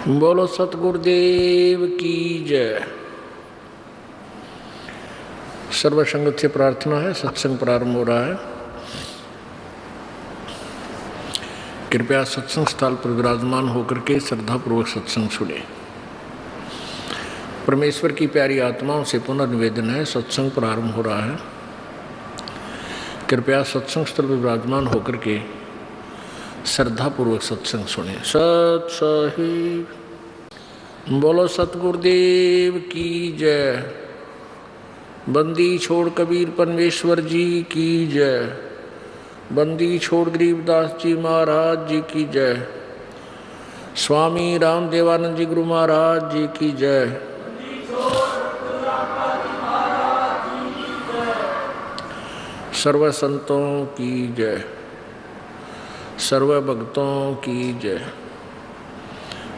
बोलो सतगुरुदेव की जय। सर्वसंगत से प्रार्थना है, सत्संग प्रारंभ हो रहा है। कृपया सत्संग स्थल पर विराजमान होकर के श्रद्धापूर्वक सत्संग सुने। परमेश्वर की प्यारी आत्माओं से पुनर्निवेदन है, सत्संग प्रारंभ हो रहा है। कृपया सत्संग स्थल पर विराजमान होकर के श्रद्धापूर्वक सत्संग सुने। सत साहिब बोलो सतगुरुदेव की जय। बंदी छोड़ कबीर परमेश्वर जी की जय। बंदी छोड़ गरीबदास जी महाराज जी की जय। स्वामी रामदेवानंद जी गुरु महाराज जी की जय। सर्व संतों की जय, सर्व भक्तों की जय,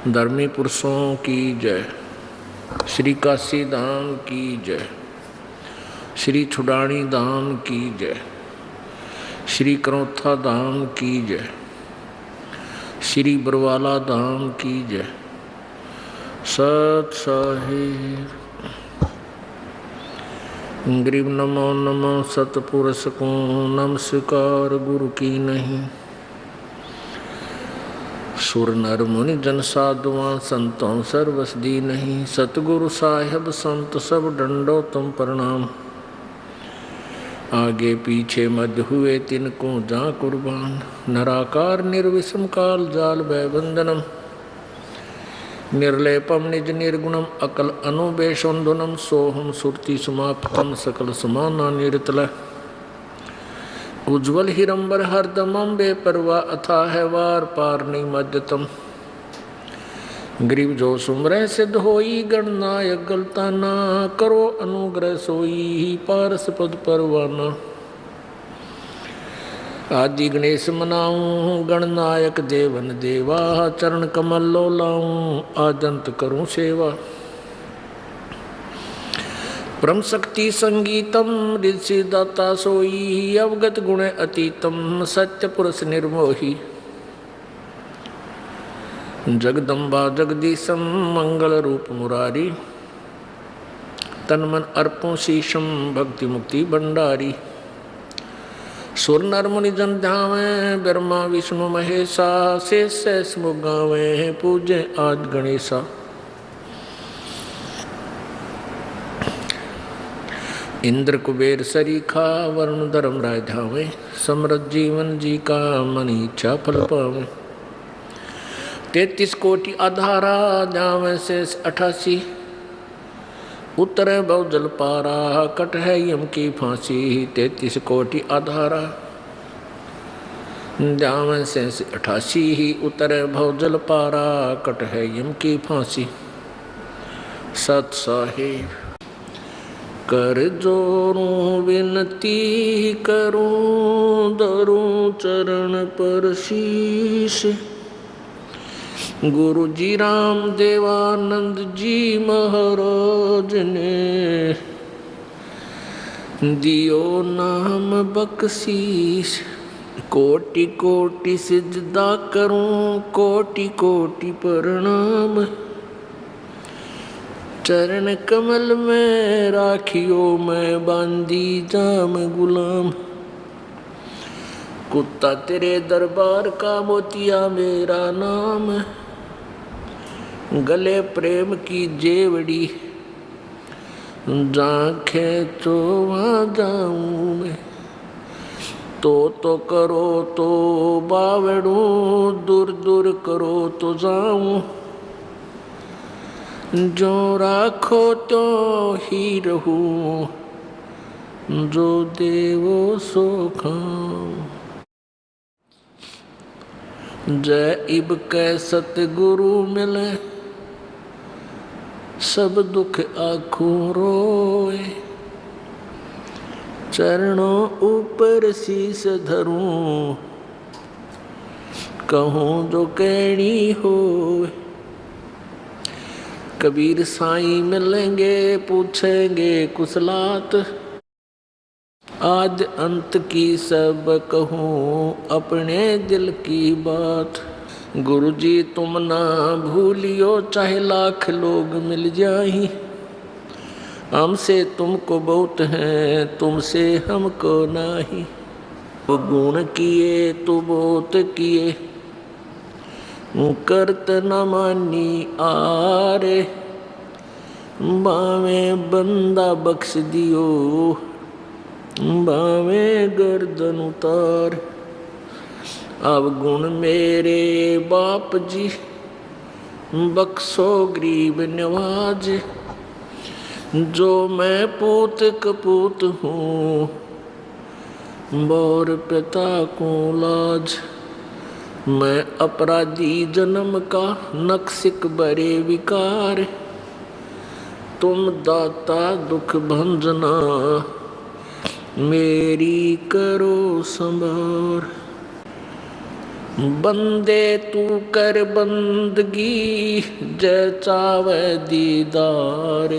धर्मी पुरुषों की जय, श्री काशी धाम की जय, श्री छुड़ानी धाम की जय, श्री करौथा धाम की जय, श्री बरवाला धाम की जय। सत साहिब गरीब नमो नमो सतपुरुष को नमस्कार गुरु की नहीं। सुर नर मुनि जन साधुआं संतों सर्वसदी नहीं। सतगुरु साहिब संत सब डंडो तुम प्रणाम। आगे पीछे मध्य हुए तिनको जा कुर्बान। नराकार निर्विषम काल जाल भय बंधनम। निर्लेपम निज निर्गुणम अकल अनुबेशोन्धुनम। सोहम सुरति समाप्तम सकल समाना निरतल। उज्ज्वल हिरंबर हरदमम बेपरवा अथा है वार पार नहीं मध्यतम। गरीब जो सुमरे सिद्ध होई गणनायक गलता ना। करो अनुग्रह सोई पारस पद परवाना। आदि गणेश मनाऊं गणनायक देवन देवा। चरण कमल लो लाऊं आदंत करूं सेवा। परम शक्ति संगीतम ऋषि दाता सोई। अवगत गुण अतीतम सत्य पुरुष निर्मोही। जगदम्बा जगदीशम मंगल रूप मुरारी। तन मन अर्पों शीशम भक्ति मुक्ति भंडारी। सुर नर मुनि जन ध्यावे ब्रह्मा विष्णु महेशा। शेष शेष मुख गावे पूजे आज गणेशा। इंद्र कुबेर सरीखा वरुण धर्म राय धावे। समृद्ध जीवन जी का मन इच्छा फल पावे। 33 कोटि आधारा जावे शेष 88। उतरे बहु जल पारा कट है यम की फांसी। 33 कोटि आधारा जावे शेष 88। उतरे बहु जल पारा कट है यम की फांसी। सत साहिब कर जोरूं विनती करूं। धरूं चरण पर शीश। गुरु जी राम देवानंद जी महाराज ने दियो नाम बख्शीश। कोटि कोटि सिजदा करूं कोटि कोटि प्रणाम। चरण कमल में राखियो मैं बांधी जाम गुलाम। कुत्ता तेरे दरबार का मोतिया मेरा नाम। गले प्रेम की जेवड़ी जाखे तो वहाँ जाऊँ मैं। तो करो तो बावड़ू दूर दूर करो तो जाऊँ। जो राखो तो ही रहूं जो देवो सो खाऊं। जय इब कै सतगुरु मिले सब दुख आँखों रोए। चरणों ऊपर शीस धरूं कहूँ जो कहनी होए। कबीर साईं मिलेंगे पूछेंगे कुशलात। आद अंत की सब कहूँ अपने दिल की बात। गुरुजी तुम ना भूलियो, चाहे लाख लोग मिल जाएं, हमसे तुमको बहुत है, तुमसे हमको नहीं। वो गुण किए तो बहुत किए, करत न मानी आरे, बावे बंदा बख्श दियो, बावे गर्दन उतार। अब गुण मेरे बाप जी, बख्शो गरीब नवाज, जो मैं पूत कपूत हूँ, बोर पिता को लाज। मैं अपराधी जन्म का, नक्सिक बरे विकार, तुम दाता दुख भंजना, मेरी करो संभार। बंदे तू कर बंदगी, जय चावे दीदार,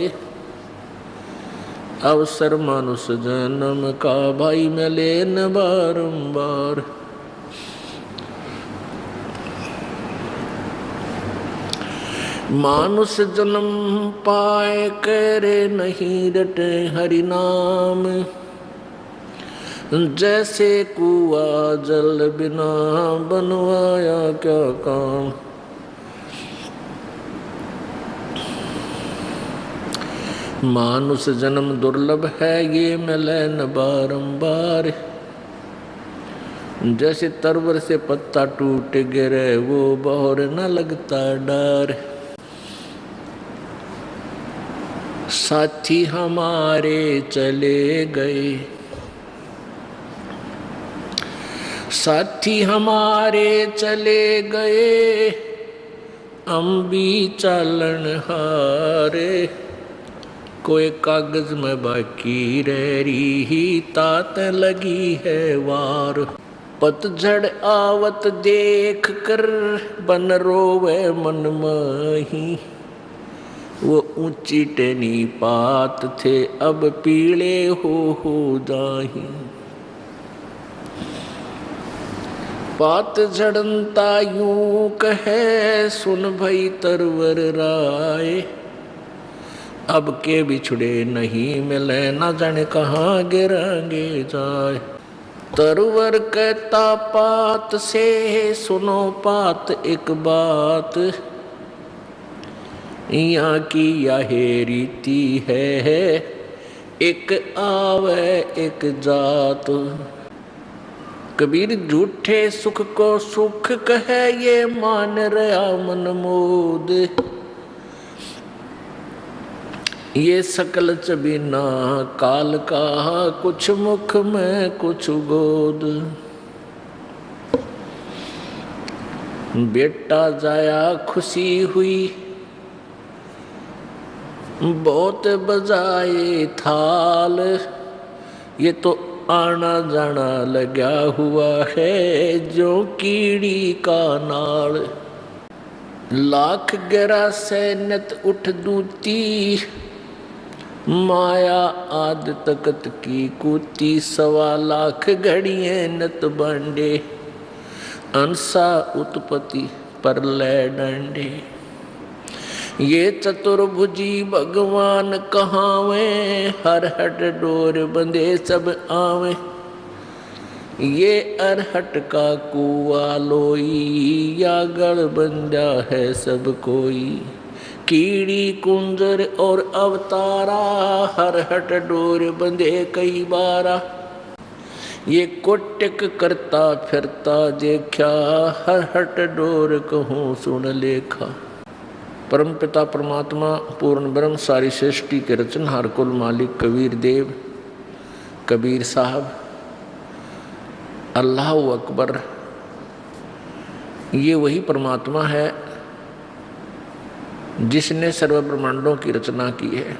अवसर मानुष जन्म का, भाई मिले न बारंबार। मानुष जन्म पाए करे नहीं रटे हरि नाम, जैसे कुआ जल बिना बनवाया क्या काम। मानुष जन्म दुर्लभ है, ये मिले न बारंबार, जैसे तरवर से पत्ता टूट गिरे, वो बहर न लगता डर। साथी हमारे चले गए, साथी हमारे चले गए, हम भी चालन हारे। कोई कागज में बाकी रह रही ही, तात लगी है वार। पतझड़ आवत देख कर, बन रोवे मन माही, वो ऊंची टेनी पात थे, अब पीले हो जाही। पात झड़नता यूं कहे, सुन भई तरवर राय, अब के बिछड़े नहीं मिले, न जाने कहाँ गिरांगे जाए। तरवर कहता पात से, सुनो पात एक बात, यहाँ की यह रीति है, एक आवे एक जात। कबीर झूठे सुख को सुख कहे, ये मान रहा मन मोद, ये सकल चबीना काल का, कुछ मुख में कुछ गोद। बेटा जाया खुशी हुई, बहुत बजाए थाल, ये तो आना जाना लगा हुआ है, जो कीड़ी का नाल। लाख गिरा सैनत उठ दूती, माया आद तकत की कूती। 1.25 लाख घड़िए नत बांडे, अंसा उत्पत्ति पर ले डंडे। ये चतुर्भुजी भगवान कहावे, हर हट डोर बंधे सब आवे। ये अरहट का कुआ लोई, या गढ़ बंधा है सब कोई। कीड़ी कुंजर और अवतारा, हर हट डोर बंधे कई बारा। ये कोटिक करता फिरता देखा, हर हट डोर कहूँ सुन लेखा। परम पिता परमात्मा पूर्ण ब्रह्म सारी सृष्टि के रचनहार कुल मालिक कबीर देव, कबीर साहब, अल्लाह अकबर, ये वही परमात्मा है जिसने सर्व ब्रह्मांडों की रचना की है,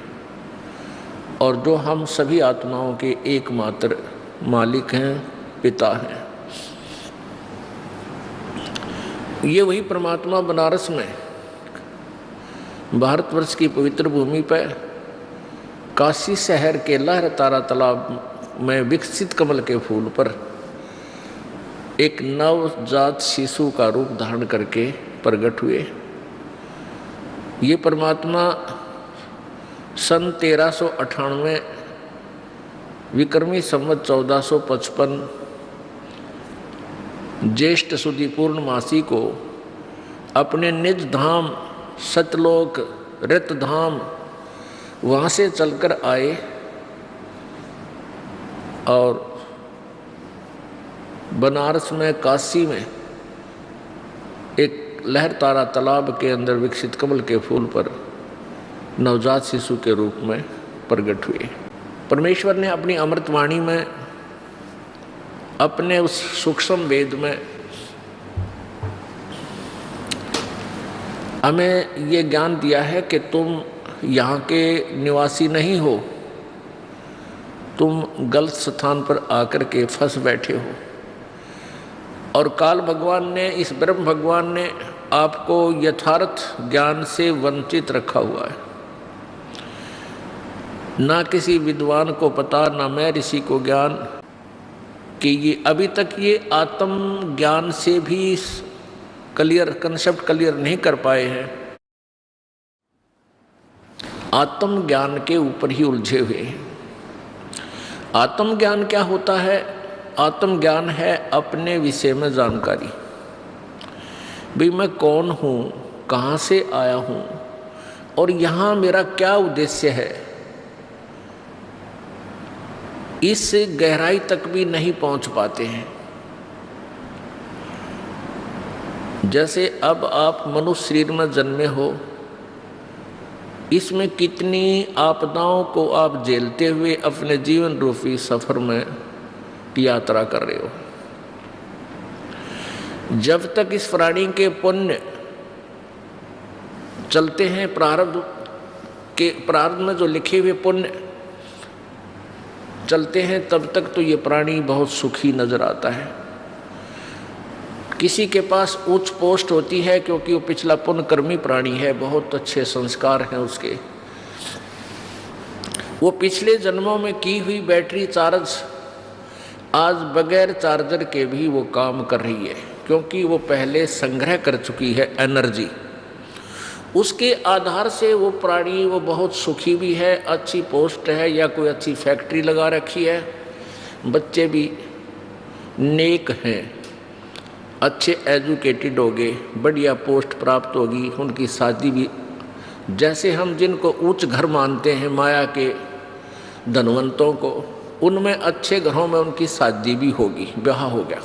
और जो हम सभी आत्माओं के एकमात्र मालिक हैं, पिता हैं। ये वही परमात्मा बनारस में, भारतवर्ष की पवित्र भूमि पर, काशी शहर के लहर तारा तालाब में विकसित कमल के फूल पर एक नवजात शिशु का रूप धारण करके प्रकट हुए। ये परमात्मा सन 1398 विक्रमी संवत 1455 ज्येष्ठ सुदी पूर्णमासी को अपने निज धाम सतलोक रतधाम वहाँ से चलकर आए और बनारस में काशी में एक लहरतारा तालाब के अंदर विकसित कमल के फूल पर नवजात शिशु के रूप में प्रकट हुए। परमेश्वर ने अपनी अमृतवाणी में अपने उस सूक्ष्म वेद में हमें ये ज्ञान दिया है कि तुम यहाँ के निवासी नहीं हो, तुम गलत स्थान पर आकर के फंस बैठे हो। और काल भगवान ने, इस ब्रह्म भगवान ने आपको यथार्थ ज्ञान से वंचित रखा हुआ है। ना किसी विद्वान को पता, ना मैं ऋषि को ज्ञान कि ये अभी तक ये आत्म ज्ञान से भी क्लियर कंसेप्ट क्लियर नहीं कर पाए हैं। आत्म ज्ञान के ऊपर ही उलझे हुए हैं। आत्म ज्ञान क्या होता है? आत्म ज्ञान है अपने विषय में जानकारी। भाई मैं कौन हूँ, कहाँ से आया हूँ और यहाँ मेरा क्या उद्देश्य है, इस गहराई तक भी नहीं पहुँच पाते हैं। जैसे अब आप मनुष्य शरीर में जन्मे हो, इसमें कितनी आपदाओं को आप झेलते हुए अपने जीवन रूपी सफर में यात्रा कर रहे हो। जब तक इस प्राणी के पुण्य चलते हैं, प्रारब्ध में जो लिखे हुए पुण्य चलते हैं, तब तक तो ये प्राणी बहुत सुखी नजर आता है। किसी के पास उच्च पोस्ट होती है क्योंकि वो पिछला पुण्यकर्मी प्राणी है, बहुत अच्छे संस्कार हैं उसके, वो पिछले जन्मों में की हुई बैटरी चार्ज आज बगैर चार्जर के भी वो काम कर रही है, क्योंकि वो पहले संग्रह कर चुकी है एनर्जी। उसके आधार से वो प्राणी वो बहुत सुखी भी है, अच्छी पोस्ट है या कोई अच्छी फैक्ट्री लगा रखी है, बच्चे भी नेक हैं, अच्छे एजुकेटेड हो गए, बढ़िया पोस्ट प्राप्त होगी, उनकी शादी भी, जैसे हम जिनको उच्च घर मानते हैं माया के धनवंतों को, उनमें अच्छे घरों में उनकी शादी भी होगी, ब्याह हो गया।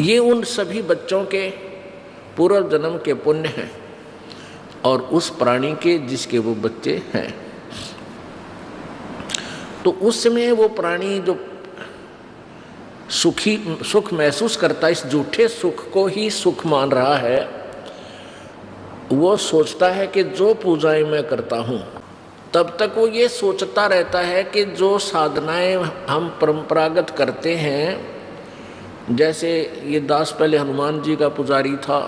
ये उन सभी बच्चों के पूर्व जन्म के पुण्य हैं और उस प्राणी के जिसके वो बच्चे हैं। तो उस समय वो प्राणी जो सुख महसूस करता है, इस झूठे सुख को ही सुख मान रहा है, वो सोचता है कि जो पूजाएं मैं करता हूँ, तब तक वो ये सोचता रहता है कि जो साधनाएं हम परंपरागत करते हैं, जैसे ये दास पहले हनुमान जी का पुजारी था,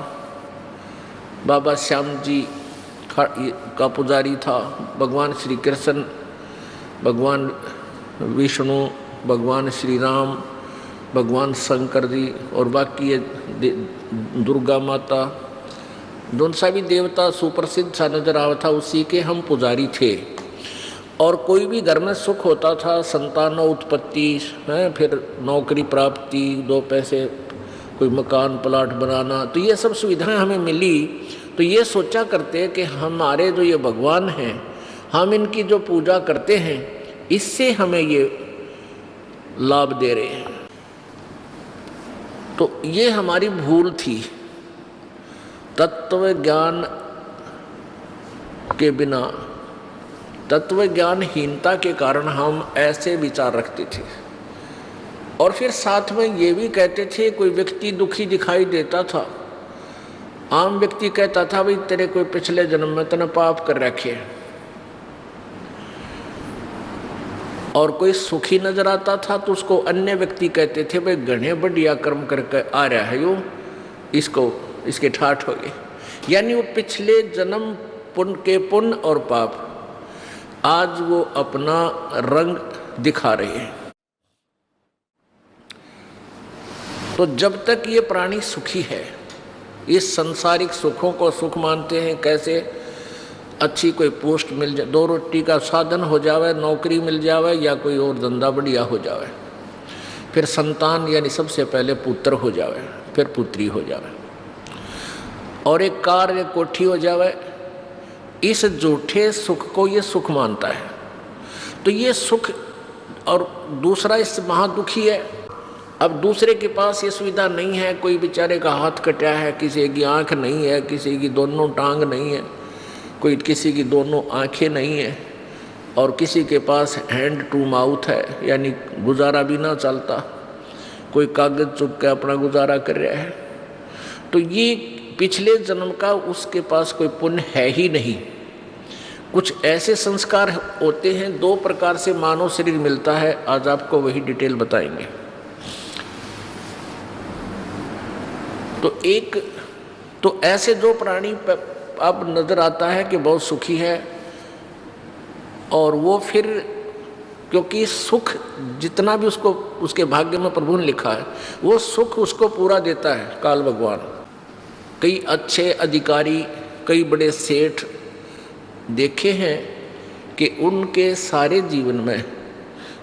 बाबा श्याम जी का पुजारी था, भगवान श्री कृष्ण, भगवान विष्णु, भगवान श्री राम, भगवान शंकर जी और बाकी ये दुर्गा माता, दोनों सा भी देवता सुप्रसिद्ध सा नजर आवा था, उसी के हम पुजारी थे। और कोई भी घर में सुख होता था, संतान उत्पत्ति है, फिर नौकरी प्राप्ति, दो पैसे, कोई मकान प्लाट बनाना, तो ये सब सुविधाएं हमें मिली, तो ये सोचा करते कि हमारे जो ये भगवान हैं, हम इनकी जो पूजा करते हैं, इससे हमें ये लाभ दे रहे हैं। तो ये हमारी भूल थी। तत्व ज्ञान के बिना, तत्व ज्ञानहीनता के कारण हम ऐसे विचार रखते थे। और फिर साथ में ये भी कहते थे, कोई व्यक्ति दुखी दिखाई देता था, आम व्यक्ति कहता था भाई तेरे कोई पिछले जन्म में तूने पाप कर रखे, और कोई सुखी नजर आता था तो उसको अन्य व्यक्ति कहते थे भाई घने बढ़िया कर्म करके आ रहा है यो, इसको इसके ठाठ हो गए। यानी वो पिछले जन्म पुण्य और पाप आज वो अपना रंग दिखा रहे हैं। तो जब तक ये प्राणी सुखी है, इस संसारिक सुखों को सुख मानते हैं, कैसे अच्छी कोई पोस्ट मिल जाए, 2 रोटी का साधन हो जावे, नौकरी मिल जावे या कोई और धंधा बढ़िया हो जावे, फिर संतान यानी सबसे पहले पुत्र हो जावे, फिर पुत्री हो जावे, और एक कार एक कोठी हो जावे, इस झूठे सुख को ये सुख मानता है। तो ये सुख, और दूसरा इस महादुखी है। अब दूसरे के पास ये सुविधा नहीं है, कोई बेचारे का हाथ कटा है, किसी की आंख नहीं है, किसी की दोनों टांग नहीं है, कोई किसी की दोनों आंखें नहीं है, और किसी के पास हैंड टू माउथ है, यानी गुजारा भी ना चलता, कोई कागज चुप के अपना गुजारा कर रहा है। तो ये पिछले जन्म का उसके पास कोई पुण्य है ही नहीं। कुछ ऐसे संस्कार होते हैं, 2 प्रकार से मानव शरीर मिलता है, आज आपको वही डिटेल बताएंगे। तो ऐसे जो प्राणी अब नजर आता है कि बहुत सुखी है, और वो फिर क्योंकि सुख जितना भी उसको उसके भाग्य में प्रभु ने लिखा है, वो सुख उसको पूरा देता है काल भगवान। कई अच्छे अधिकारी, कई बड़े सेठ देखे हैं कि उनके सारे जीवन में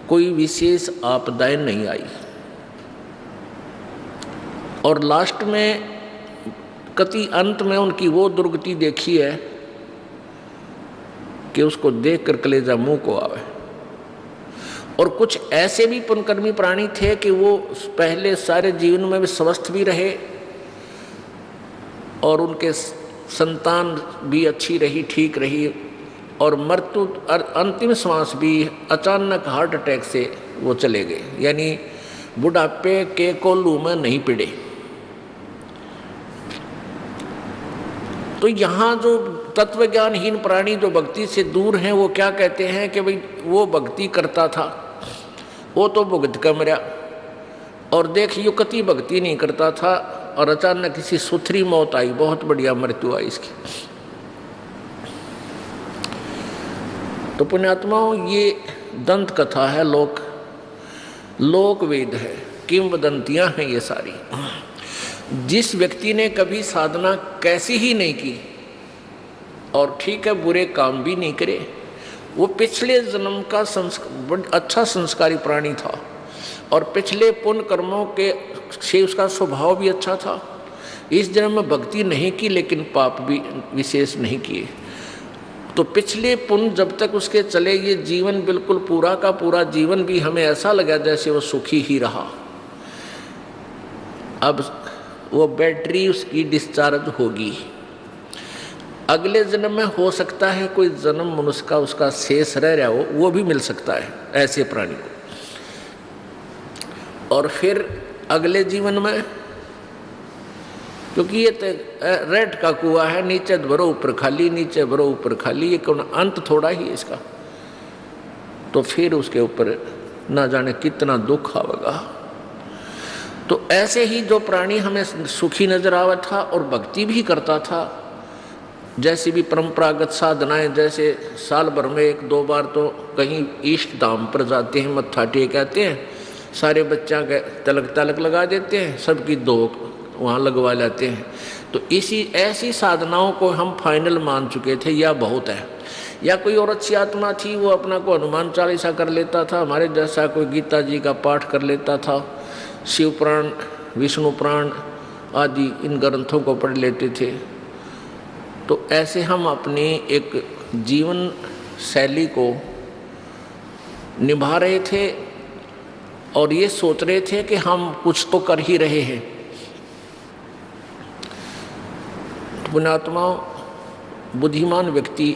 कोई विशेष आपदाएं नहीं आई, और लास्ट में कति अंत में उनकी वो दुर्गति देखी है कि उसको देखकर कलेजा मुंह को आवे। और कुछ ऐसे भी पुण्यकर्मी प्राणी थे कि वो पहले सारे जीवन में भी स्वस्थ भी रहे, और उनके संतान भी अच्छी रही, ठीक रही, और मृत्यु अंतिम श्वास भी अचानक हार्ट अटैक से वो चले गए, यानी बुढ़ापे के कोल्लू में नहीं पिड़े। तो यहाँ जो तत्वज्ञानहीन प्राणी जो भक्ति से दूर हैं, वो क्या कहते हैं कि भाई वो भक्ति करता था, वो तो भुगत कम रहा, और देख युक्ति भक्ति नहीं करता था, और अचानक किसी सुथरी मौत आई, बहुत बढ़िया मृत्यु आई इसकी। तो पुण्यात्माओं, ये दंत कथा है, लोक वेद है, किंवदंतियां हैं ये सारी। जिस व्यक्ति ने कभी साधना कैसी ही नहीं की, और ठीक है बुरे काम भी नहीं करे, वो पिछले जन्म का अच्छा संस्कारी प्राणी था, और पिछले पुण्य कर्मों के से उसका स्वभाव भी अच्छा था। इस जन्म में भक्ति नहीं की, लेकिन पाप भी विशेष नहीं किए। तो पिछले पुण्य जब तक उसके चले, ये जीवन बिल्कुल पूरा का पूरा जीवन भी हमें ऐसा लगा जैसे वो सुखी ही रहा। अब वो बैटरी उसकी डिस्चार्ज होगी, अगले जन्म में हो सकता है कोई जन्म मनुष्य का उसका शेष रह रहा हो, वो भी मिल सकता है ऐसे प्राणी को। और फिर अगले जीवन में, क्योंकि ये रेड का कुआं है, नीचे भरो ऊपर खाली, नीचे भरो ऊपर खाली, ये कौन अंत थोड़ा ही है इसका। तो फिर उसके ऊपर ना जाने कितना दुख आवेगा। तो ऐसे ही जो प्राणी हमें सुखी नजर आवा था और भक्ति भी करता था, जैसी भी परंपरागत साधनाएं, जैसे साल भर में 1-2 बार तो कहीं इष्ट धाम पर जाते हैं, मत्था टेक आते हैं, सारे बच्चा के तलक लगा देते हैं, सबकी 2 वहाँ लगवा लेते हैं। तो ऐसी साधनाओं को हम फाइनल मान चुके थे, या बहुत है। या कोई और अच्छी आत्मा थी, वो अपना को हनुमान चालीसा कर लेता था, हमारे जैसा कोई गीता जी का पाठ कर लेता था, शिव पुराण, विष्णु पुराण आदि इन ग्रंथों को पढ़ लेते थे। तो ऐसे हम अपनी एक जीवन शैली को निभा रहे थे, और ये सोच रहे थे कि हम कुछ तो कर ही रहे हैं। पुण्यात्माओं, बुद्धिमान व्यक्ति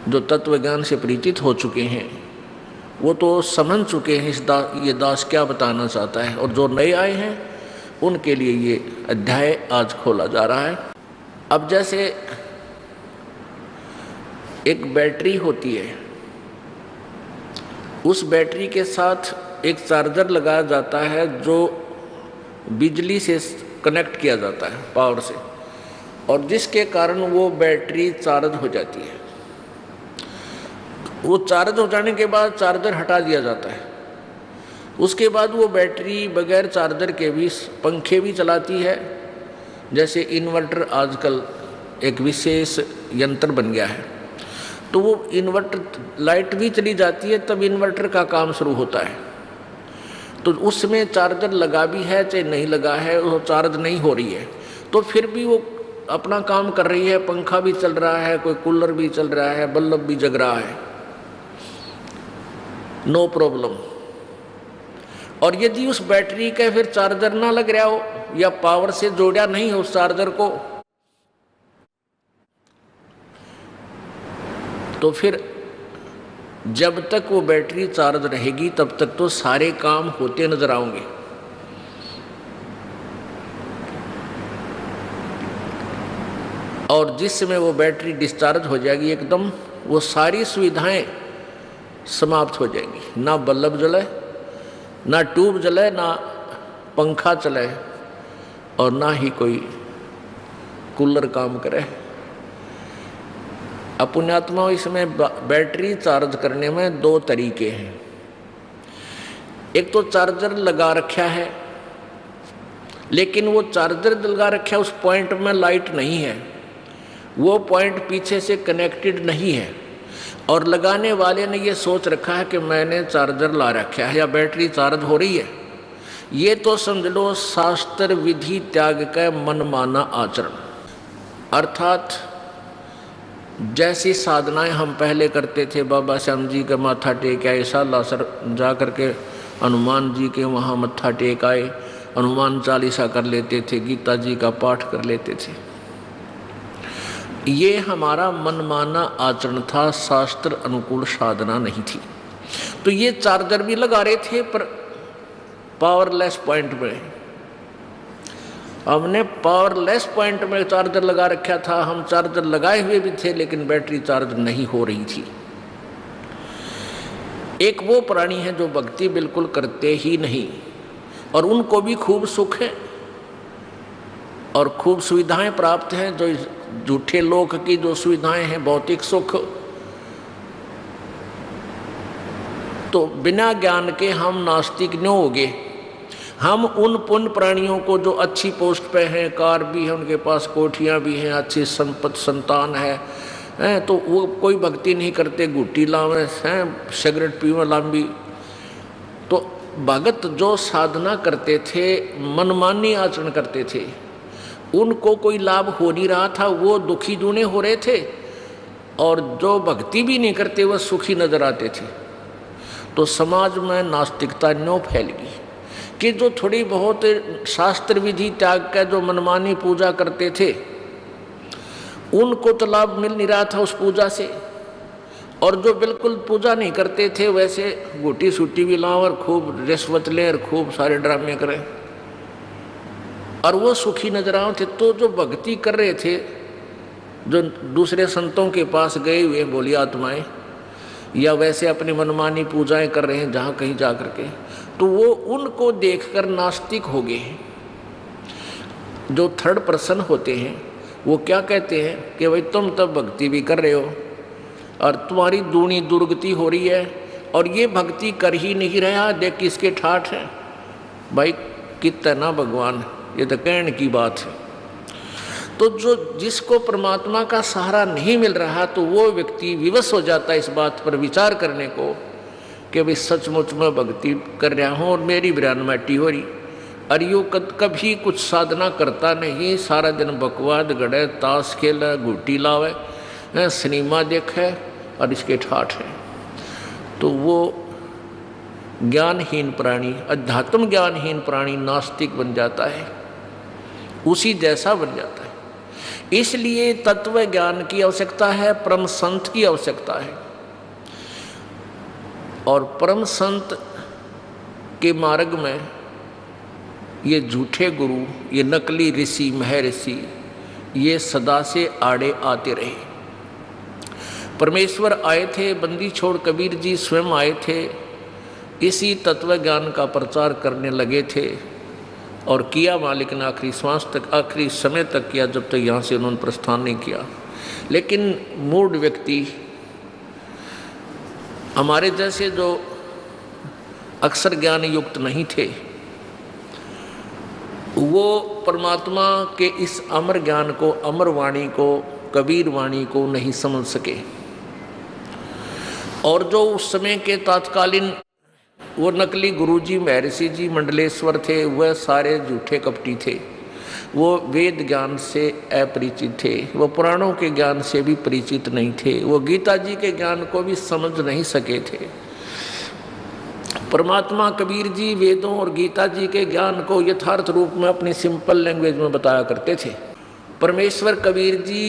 जो तत्व ज्ञान से परिचित हो चुके हैं, वो तो समझ चुके हैं ये दास क्या बताना चाहता है, और जो नए आए हैं उनके लिए ये अध्याय आज खोला जा रहा है। अब जैसे एक बैटरी होती है, उस बैटरी के साथ एक चार्जर लगाया जाता है जो बिजली से कनेक्ट किया जाता है, पावर से, और जिसके कारण वो बैटरी चार्ज हो जाती है। वो चार्ज हो जाने के बाद चार्जर हटा दिया जाता है, उसके बाद वो बैटरी बगैर चार्जर के भी पंखे भी चलाती है। जैसे इन्वर्टर आजकल एक विशेष यंत्र बन गया है, तो वो इन्वर्टर लाइट भी चली जाती है तब इन्वर्टर का काम शुरू होता है। तो उसमें चार्जर लगा भी है चाहे नहीं लगा है, वो चार्ज नहीं हो रही है तो फिर भी वो अपना काम कर रही है, पंखा भी चल रहा है, कोई कूलर भी चल रहा है, बल्ब भी जग रहा है, नो प्रॉब्लम। और यदि उस बैटरी का फिर चार्जर ना लग रहा हो या पावर से जोड़ा नहीं हो उस चार्जर को, तो फिर जब तक वो बैटरी चार्ज रहेगी तब तक तो सारे काम होते नजर आएंगे। और जिस समय वो बैटरी डिस्चार्ज हो जाएगी एकदम, वो सारी सुविधाएं समाप्त हो जाएंगी। ना बल्ब जले, ना ट्यूब जले, ना पंखा चले और ना ही कोई कूलर काम करे। अपुण्यात्मा इसमें बैटरी चार्ज करने में दो तरीके हैं। एक तो चार्जर लगा रखा है, लेकिन वो चार्जर लगा रखा है उस पॉइंट में लाइट नहीं है, वो पॉइंट पीछे से कनेक्टेड नहीं है, और लगाने वाले ने ये सोच रखा है कि मैंने चार्जर ला रखा है या बैटरी चार्ज हो रही है। ये तो समझ लो शास्त्र विधि त्याग का मनमाना आचरण। अर्थात जैसी साधनाएं हम पहले करते थे, बाबा श्याम जी का माथा टेक आए, सालासर जा करके हनुमान जी के वहाँ मत्था टेक आए, हनुमान चालीसा कर लेते थे, गीता जी का पाठ कर लेते थे। ये हमारा मनमाना आचरण था, शास्त्र अनुकूल साधना नहीं थी। तो ये चार्जर भी लगा रहे थे पर पावरलेस पॉइंट में। हमने पावरलेस पॉइंट में चार्जर लगा रखा था, हम चार्जर लगाए हुए भी थे लेकिन बैटरी चार्ज नहीं हो रही थी। एक वो प्राणी है जो भक्ति बिल्कुल करते ही नहीं और उनको भी खूब सुख है और खूब सुविधाएं प्राप्त हैं, जो झूठे लोक की जो सुविधाएं हैं, भौतिक सुख, तो बिना ज्ञान के हम नास्तिक न होगे। हम उन पुण्य प्राणियों को जो अच्छी पोस्ट पे हैं, कार भी है उनके पास, कोठियाँ भी हैं, अच्छी संपत्ति संतान है, तो वो कोई भक्ति नहीं करते, गुट्टी लावे हैं, सिगरेट पीवे लांबी। तो भगत जो साधना करते थे, मनमानी आचरण करते थे, उनको कोई लाभ हो नहीं रहा था, वो दुखी दूने हो रहे थे, और जो भक्ति भी नहीं करते वह सुखी नजर आते थे। तो समाज में नास्तिकता न्यों फैल गई कि जो थोड़ी बहुत शास्त्र विधि त्याग का जो मनमानी पूजा करते थे उनको तो लाभ मिल नहीं रहा था उस पूजा से, और जो बिल्कुल पूजा नहीं करते थे वैसे गोटी सूटी भी लाओ और खूब रिश्वत लें और खूब सारे ड्रामे करें और वो सुखी नजर आए थे। तो जो भक्ति कर रहे थे, जो दूसरे संतों के पास गए हुए बोली आत्माएं या वैसे अपनी मनमानी पूजाएं कर रहे हैं जहाँ कहीं जा कर के, तो वो उनको देखकर नास्तिक हो गए हैं। जो थर्ड पर्सन होते हैं वो क्या कहते हैं कि भाई तुम तब भक्ति भी कर रहे हो और तुम्हारी दूनी दुर्गति हो रही है और ये भक्ति कर ही नहीं रहा, देख किसके ठाठ है। भाई कितना भगवान, ये तो कहने की बात है। तो जो जिसको परमात्मा का सहारा नहीं मिल रहा तो वो व्यक्ति विवश हो जाता है इस बात पर विचार करने को कि भाई सचमुच में भक्ति कर रहा हूँ और मेरी बिरान माटी हो रही, और यो कभी कुछ साधना करता नहीं, सारा दिन बकवाद गड़े, ताश खेले, गुटी लावे, सिनेमा देखे और इसके ठाठ है। तो वो ज्ञानहीन प्राणी, अध्यात्म ज्ञानहीन प्राणी नास्तिक बन जाता है, उसी जैसा बन जाता है। इसलिए तत्व ज्ञान की आवश्यकता है, परम संत की आवश्यकता है। और परम संत के मार्ग में ये झूठे गुरु, ये नकली ऋषि महर्षि, ये सदा से आड़े आते रहे। परमेश्वर आए थे, बंदी छोड़ कबीर जी स्वयं आए थे, इसी तत्व ज्ञान का प्रचार करने लगे थे और किया मालिक ने आखिरी श्वास तक, आखिरी समय तक किया, जब तक यहाँ से उन्होंने प्रस्थान नहीं किया। लेकिन मूढ़ व्यक्ति, हमारे जैसे जो अक्षर ज्ञान युक्त नहीं थे, वो परमात्मा के इस अमर ज्ञान को, अमर वाणी को, कबीर वाणी को नहीं समझ सके। और जो उस समय के तत्कालीन वो नकली गुरुजी, महर्षि जी, मंडलेश्वर थे, वह सारे झूठे कपटी थे। वो वेद ज्ञान से अपरिचित थे, वो पुराणों के ज्ञान से भी परिचित नहीं थे, वो गीता जी के ज्ञान को भी समझ नहीं सके थे। परमात्मा कबीर जी वेदों और गीता जी के ज्ञान को यथार्थ रूप में अपनी सिंपल लैंग्वेज में बताया करते थे। परमेश्वर कबीर जी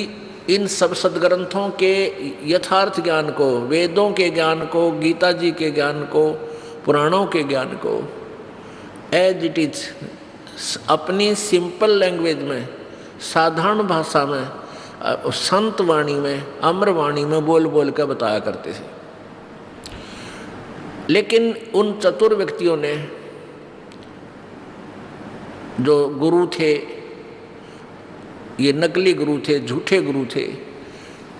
इन सब सदग्रंथों के यथार्थ ज्ञान को, वेदों के ज्ञान को, गीता जी के ज्ञान को, पुराणों के ज्ञान को एज इट इज अपनी सिंपल लैंग्वेज में, साधारण भाषा में, संत वाणी में, अमर वाणी में बोल बोल कर बताया करते थे। लेकिन उन चतुर व्यक्तियों ने, जो गुरु थे, ये नकली गुरु थे, झूठे गुरु थे,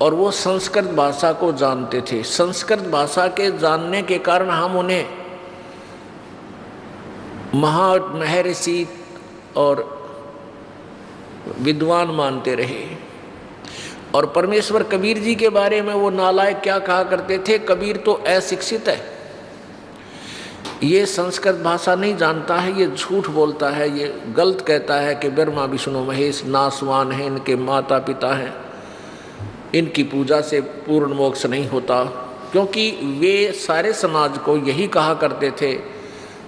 और वो संस्कृत भाषा को जानते थे। संस्कृत भाषा के जानने के कारण हम उन्हें महर्षि और विद्वान मानते रहे। और परमेश्वर कबीर जी के बारे में वो नालायक क्या कहा करते थे, कबीर तो अशिक्षित है, ये संस्कृत भाषा नहीं जानता है, ये झूठ बोलता है, ये गलत कहता है कि ब्रह्मा विष्णु महेश नासवान हैं, इनके माता पिता हैं, इनकी पूजा से पूर्ण मोक्ष नहीं होता। क्योंकि वे सारे समाज को यही कहा करते थे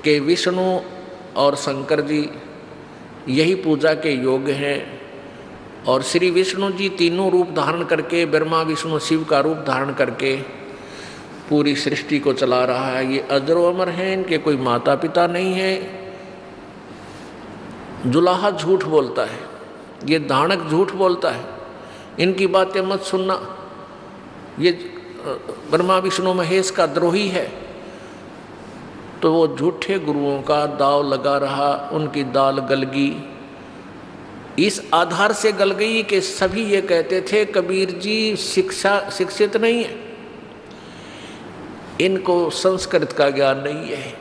कि विष्णु और शंकर जी यही पूजा के योग्य हैं, और श्री विष्णु जी तीनों रूप धारण करके, ब्रह्मा विष्णु शिव का रूप धारण करके पूरी सृष्टि को चला रहा है। ये अजरो अमर हैं, इनके कोई माता पिता नहीं है। जुलाहा झूठ बोलता है, ये दानक झूठ बोलता है, इनकी बातें मत सुनना, ये ब्रह्मा विष्णु महेश का द्रोही है। तो वो झूठे गुरुओं का दाव लगा रहा, उनकी दाल गल गई। इस आधार से गल गई कि सभी ये कहते थे कबीर जी शिक्षित नहीं है, इनको संस्कृत का ज्ञान नहीं है।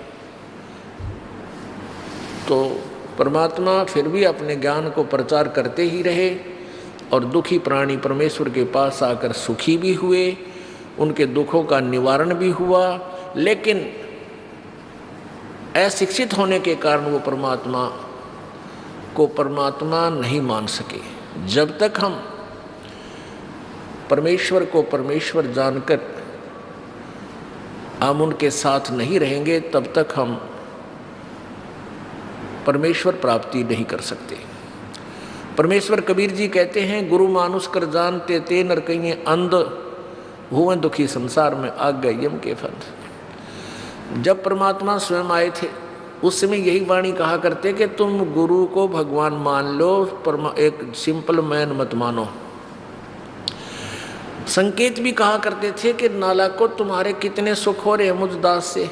तो परमात्मा फिर भी अपने ज्ञान को प्रचार करते ही रहे, और दुखी प्राणी परमेश्वर के पास आकर सुखी भी हुए, उनके दुखों का निवारण भी हुआ। लेकिन अशिक्षित होने के कारण वो परमात्मा को परमात्मा नहीं मान सके। जब तक हम परमेश्वर को परमेश्वर जानकर हम उनके साथ नहीं रहेंगे, तब तक हम परमेश्वर प्राप्ति नहीं कर सकते। परमेश्वर कबीर जी कहते हैं, गुरु मानुष कर जानते ते नर कहिए अंध, हुए दुखी संसार में आग गए यम के फंद। जब परमात्मा स्वयं आए थे उस समय यही वाणी कहा करते कि तुम गुरु को भगवान मान लो, एक सिंपल मैन मत मानो। संकेत भी कहा करते थे कि नालाको तुम्हारे कितने सुख हो रहे मुझ दास से,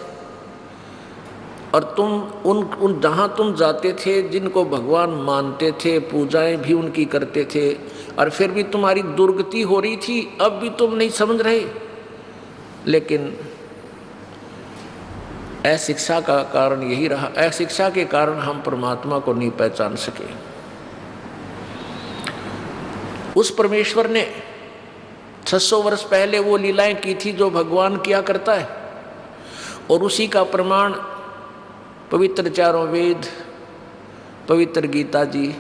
और तुम उन जहाँ तुम जाते थे, जिनको भगवान मानते थे, पूजाएं भी उनकी करते थे, और फिर भी तुम्हारी दुर्गति हो रही थी, अब भी तुम नहीं समझ रहे। लेकिन अशिक्षा का कारण यही रहा, अशिक्षा के कारण हम परमात्मा को नहीं पहचान सके। उस परमेश्वर ने 600 वर्ष पहले वो लीलाएं की थी जो भगवान किया करता है, और उसी का प्रमाण पवित्र चारों वेद, पवित्र गीता जी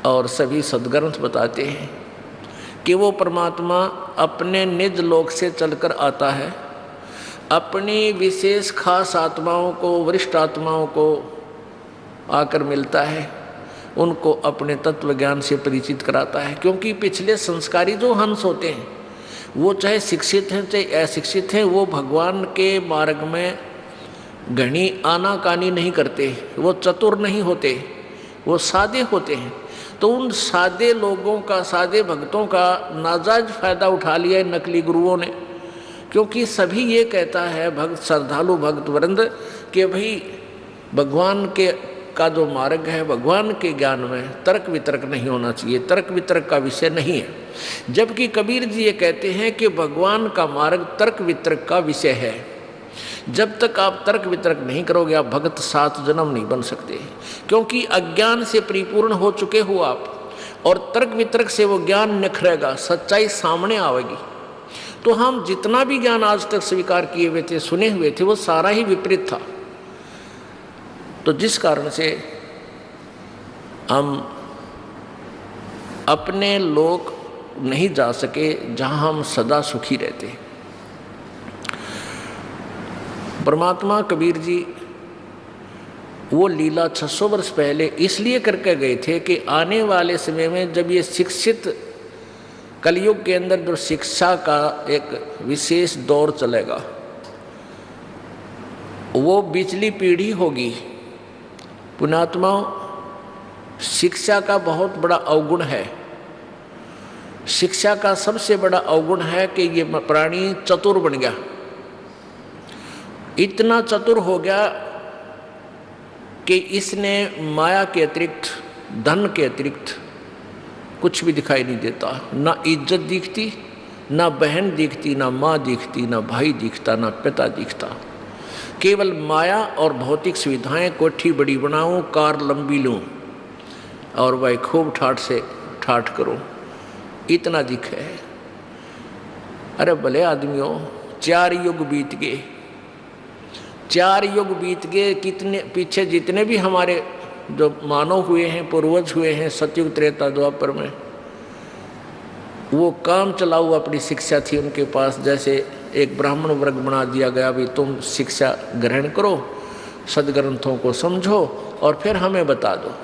और सभी सद्ग्रंथ बताते हैं कि वो परमात्मा अपने निज लोक से चलकर आता है, अपनी विशेष खास आत्माओं को, वरिष्ठ आत्माओं को आकर मिलता है, उनको अपने तत्व ज्ञान से परिचित कराता है। क्योंकि पिछले संस्कारी जो हंस होते हैं, वो चाहे शिक्षित हैं चाहे अशिक्षित हैं, वो भगवान के मार्ग में घनी आनाकानी नहीं करते, वो चतुर नहीं होते, वो सादे होते हैं। तो उन सादे लोगों का, सादे भक्तों का नाजायज फायदा उठा लिया है नकली गुरुओं ने। क्योंकि सभी ये कहता है भक्त, श्रद्धालु भक्त वृंद, कि भाई भगवान के का जो मार्ग है, भगवान के ज्ञान में तर्क वितर्क नहीं होना चाहिए, तर्क वितर्क का विषय नहीं है। जबकि कबीर जी ये कहते हैं कि भगवान का मार्ग तर्क वितर्क का विषय है। जब तक आप तर्क वितर्क नहीं करोगे आप भगत 7 जन्म नहीं बन सकते, क्योंकि अज्ञान से परिपूर्ण हो चुके हो आप, और तर्क वितर्क से वो ज्ञान निखरेगा, सच्चाई सामने आएगी। तो हम जितना भी ज्ञान आज तक स्वीकार किए हुए थे, सुने हुए थे, वो सारा ही विपरीत था। तो जिस कारण से हम अपने लोक नहीं जा सके जहाँ हम सदा सुखी रहते। परमात्मा कबीर जी वो लीला 600 वर्ष पहले इसलिए करके गए थे कि आने वाले समय में जब ये शिक्षित कलयुग के अंदर जो शिक्षा का एक विशेष दौर चलेगा, वो बिचली पीढ़ी होगी। पुण्यात्मा, शिक्षा का बहुत बड़ा अवगुण है। शिक्षा का सबसे बड़ा अवगुण है कि ये प्राणी चतुर बन गया, इतना चतुर हो गया कि इसने माया के अतिरिक्त, धन के अतिरिक्त कुछ भी दिखाई नहीं देता। ना इज्जत दिखती, ना बहन दिखती, ना माँ दिखती, ना भाई दिखता, ना पिता दिखता। केवल माया और भौतिक सुविधाएं, कोठी बड़ी बनाऊं, कार लंबी लूं और वह खूब ठाठ से ठाठ करूं, इतना दिखे। अरे भले आदमियों, 4 युग बीत गए, 4 युग बीत गए। कितने पीछे जितने भी हमारे जो मानव हुए हैं, पूर्वज हुए हैं सतयुग त्रेता द्वापर में, वो काम चलाऊ अपनी शिक्षा थी उनके पास। जैसे एक ब्राह्मण वर्ग बना दिया गया, भी तुम शिक्षा ग्रहण करो, सदग्रंथों को समझो और फिर हमें बता दो,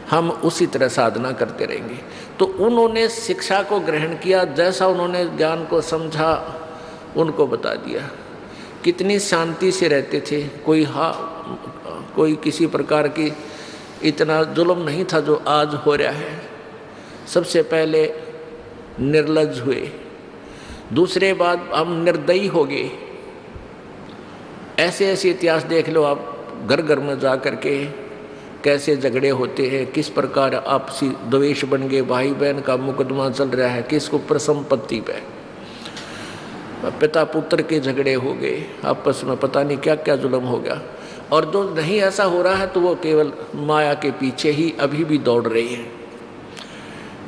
हम उसी तरह साधना करते रहेंगे। तो उन्होंने शिक्षा को ग्रहण किया, जैसा उन्होंने ज्ञान को समझा उनको बता दिया। कितनी शांति से रहते थे, कोई किसी प्रकार की इतना जुल्म नहीं था जो आज हो रहा है। सबसे पहले निर्लज्ज हुए, दूसरे बात हम निर्दयी हो गए। ऐसे ऐसे इतिहास देख लो आप, घर घर में जा कर के कैसे झगड़े होते हैं, किस प्रकार आपसी द्वेष बन गए, भाई बहन का मुकदमा चल रहा है, किसको पर संपत्ति पे, पिता पुत्र के झगड़े हो गए आपस में, पता नहीं क्या क्या जुल्म हो गया। और जो नहीं ऐसा हो रहा है तो वो केवल माया के पीछे ही अभी भी दौड़ रही है।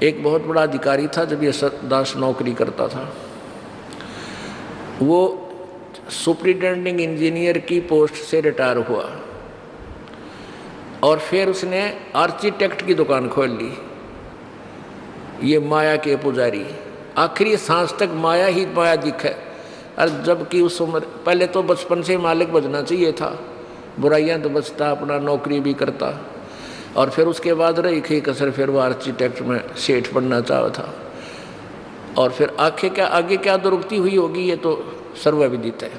एक बहुत बड़ा अधिकारी था, जब ये दास नौकरी करता था, वो सुपरिटेंडिंग इंजीनियर की पोस्ट से रिटायर हुआ और फिर उसने आर्किटेक्ट की दुकान खोल ली। ये माया के पुजारी, आखिरी सांस तक माया ही माया दिखे। और जबकि उस उम्र, पहले तो बचपन से मालिक बनना चाहिए था, बुराइयां तो बचता, अपना नौकरी भी करता, और फिर उसके बाद रही खी कसर, फिर वो आर्किटेक्ट में सेठ बनना चाहा था। और फिर आगे क्या दुर्गति हुई होगी ये तो सर्वविदित है।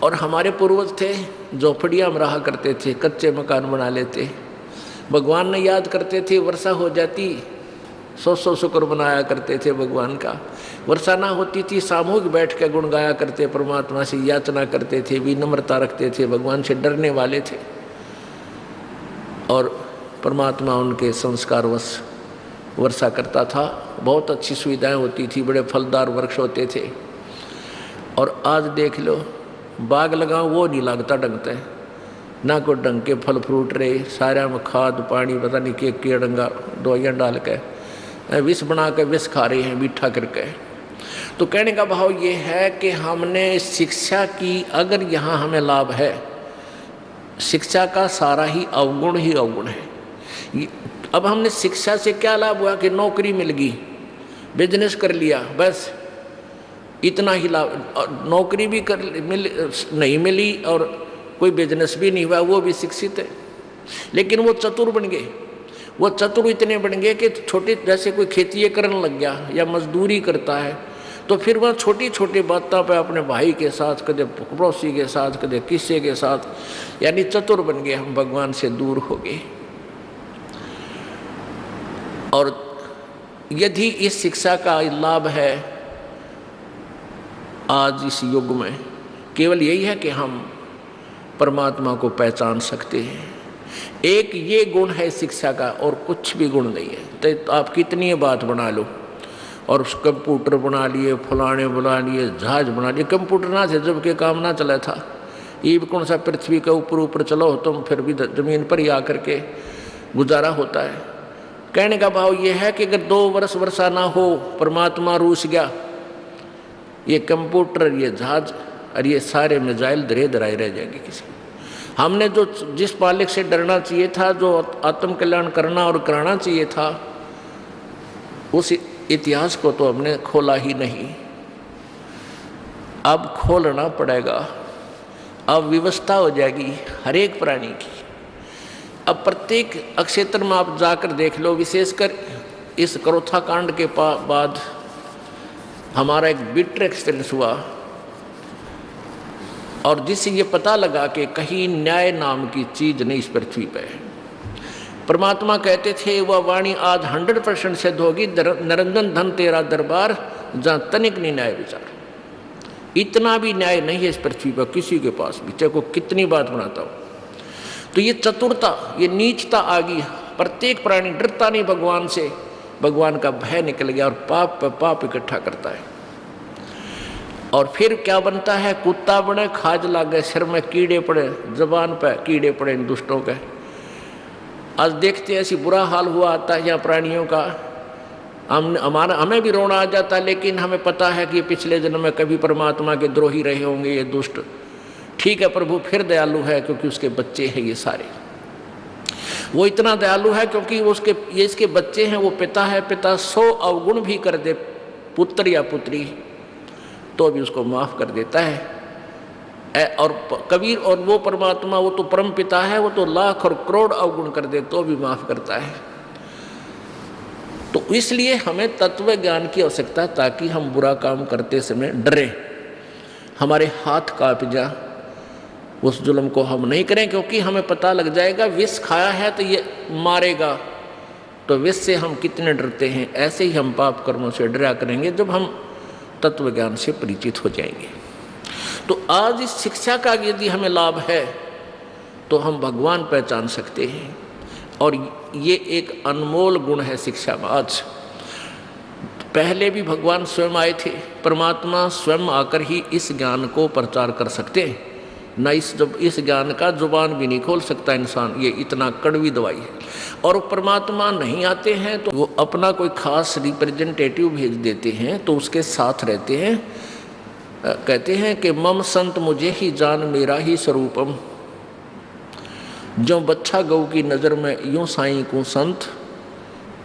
और हमारे पूर्वज थे, झोपड़ियाँ में रहा करते थे, कच्चे मकान बना लेते, भगवान ने याद करते थे, वर्षा हो जाती 100 शुक्र बनाया करते थे भगवान का। वर्षा ना होती थी, सामूहिक बैठ के गुण गाया करते, परमात्मा से याचना करते थे, विनम्रता रखते थे, भगवान से डरने वाले थे। और परमात्मा उनके संस्कारवश वर्षा करता था, बहुत अच्छी सुविधाएं होती थी, बड़े फलदार वृक्ष होते थे। और आज देख लो, बाग लगाओ वो नहीं लगता ढंग से, ना कोई ढंग के फल फ्रूट रहे, सारा में खाद पानी पता नहीं के डंगा दवाइयाँ डाल के विष बना के विष खा रहे हैं मीठा करके। तो कहने का भाव ये है कि हमने शिक्षा की, अगर यहाँ हमें लाभ है, शिक्षा का सारा ही अवगुण है। अब हमने शिक्षा से क्या लाभ हुआ कि नौकरी मिल गई, बिजनेस कर लिया, बस इतना ही लाभ। नौकरी भी नहीं मिली और कोई बिजनेस भी नहीं हुआ, वो भी शिक्षित है, लेकिन वो चतुर बन गए। वो चतुर इतने बन गए कि छोटे, जैसे कोई खेती करने लग गया या मजदूरी करता है, तो फिर वह छोटी छोटी बातों पे अपने भाई के साथ, कदे पड़ोसी के साथ, कदे किसी के साथ, यानी चतुर बन गए, हम भगवान से दूर हो गए। और यदि इस शिक्षा का लाभ है आज इस युग में, केवल यही है कि हम परमात्मा को पहचान सकते हैं। एक ये गुण है शिक्षा का, और कुछ भी गुण नहीं है। तो आप कितनी बात बना लो और उस कंप्यूटर बना लिए, फलाने बना लिए, जहाज बना लिए। कंप्यूटर ना थे जब के काम ना चला था। ये भी कौन सा पृथ्वी के ऊपर ऊपर चलो तुम, फिर भी जमीन पर ही आकर के गुजारा होता है। कहने का भाव ये है कि अगर 2 वर्ष वर्षा ना हो, परमात्मा रूस गया, ये कंप्यूटर, ये जहाज और ये सारे मिसाइल धरे धराए रह जाएंगे किसी। हमने जो जिस मालिक से डरना चाहिए था, जो आत्म कल्याण करना और कराना चाहिए था, उस इतिहास को तो हमने खोला ही नहीं। अब खोलना पड़ेगा। अब व्यवस्था हो जाएगी हर एक प्राणी की। अब प्रत्येक क्षेत्र में आप जाकर देख लो, विशेषकर इस करोथा कांड के बाद हमारा एक बिटर एक्सपीरियंस हुआ, और जिससे ये पता लगा कि कहीं न्याय नाम की चीज नहीं इस पृथ्वी पे है। परमात्मा कहते थे वह वाणी आज 100% सिद्ध होगी, निरंजन धन तेरा दरबार, जहाँ तनिक नहीं न्याय विचार। इतना भी न्याय नहीं है इस पृथ्वी पर किसी के पास भी, चाहे को कितनी बात बनाता हो। तो ये चतुरता, ये नीचता आ गई। प्रत्येक प्राणी डरता नहीं भगवान से, भगवान का भय निकल गया और पाप पे पाप इकट्ठा करता है। और फिर क्या बनता है, कुत्ता बने, खाज लागे, सिर में कीड़े पड़े, जबान पे कीड़े पड़े इन दुष्टों के। आज देखते ऐसी बुरा हाल हुआ आता है यहाँ प्राणियों का। हमें भी रोना आ जाता है, लेकिन हमें पता है कि पिछले जन्म में कभी परमात्मा के द्रोही रहे होंगे ये दुष्ट। ठीक है, प्रभु फिर दयालु है क्योंकि उसके बच्चे हैं ये सारे। वो इतना दयालु है क्योंकि ये इसके बच्चे हैं, वो पिता है। पिता 100 अवगुण भी कर दे पुत्र या पुत्री तो भी उसको माफ कर देता है। और कबीर और वो परमात्मा, वो तो परम पिता है, वो तो लाख और करोड़ अवगुण कर दे तो भी माफ करता है। तो इसलिए हमें तत्व ज्ञान की आवश्यकता, ताकि हम बुरा काम करते समय डरें, हमारे हाथ कांप जा, उस जुल्म को हम नहीं करें। क्योंकि हमें पता लग जाएगा विष खाया है तो ये मारेगा, तो विष से हम कितने डरते हैं। ऐसे ही हम पाप कर्मों से डरा करेंगे जब हम तत्व ज्ञान से परिचित हो जाएंगे। तो आज इस शिक्षा का यदि हमें लाभ है तो हम भगवान पहचान सकते हैं, और ये एक अनमोल गुण है शिक्षा में। आज पहले भी भगवान स्वयं आए थे, परमात्मा स्वयं आकर ही इस ज्ञान को प्रचार कर सकते हैं। न इस ज्ञान का जुबान भी नहीं खोल सकता इंसान, ये इतना कड़वी दवाई है। और परमात्मा नहीं आते हैं तो वो अपना कोई खास रिप्रेजेंटेटिव भेज देते हैं, तो उसके साथ रहते हैं। कहते हैं कि मम संत मुझे ही जान मेरा ही स्वरूपम, जो बच्चा गऊ की नज़र में यूं साईं को संत,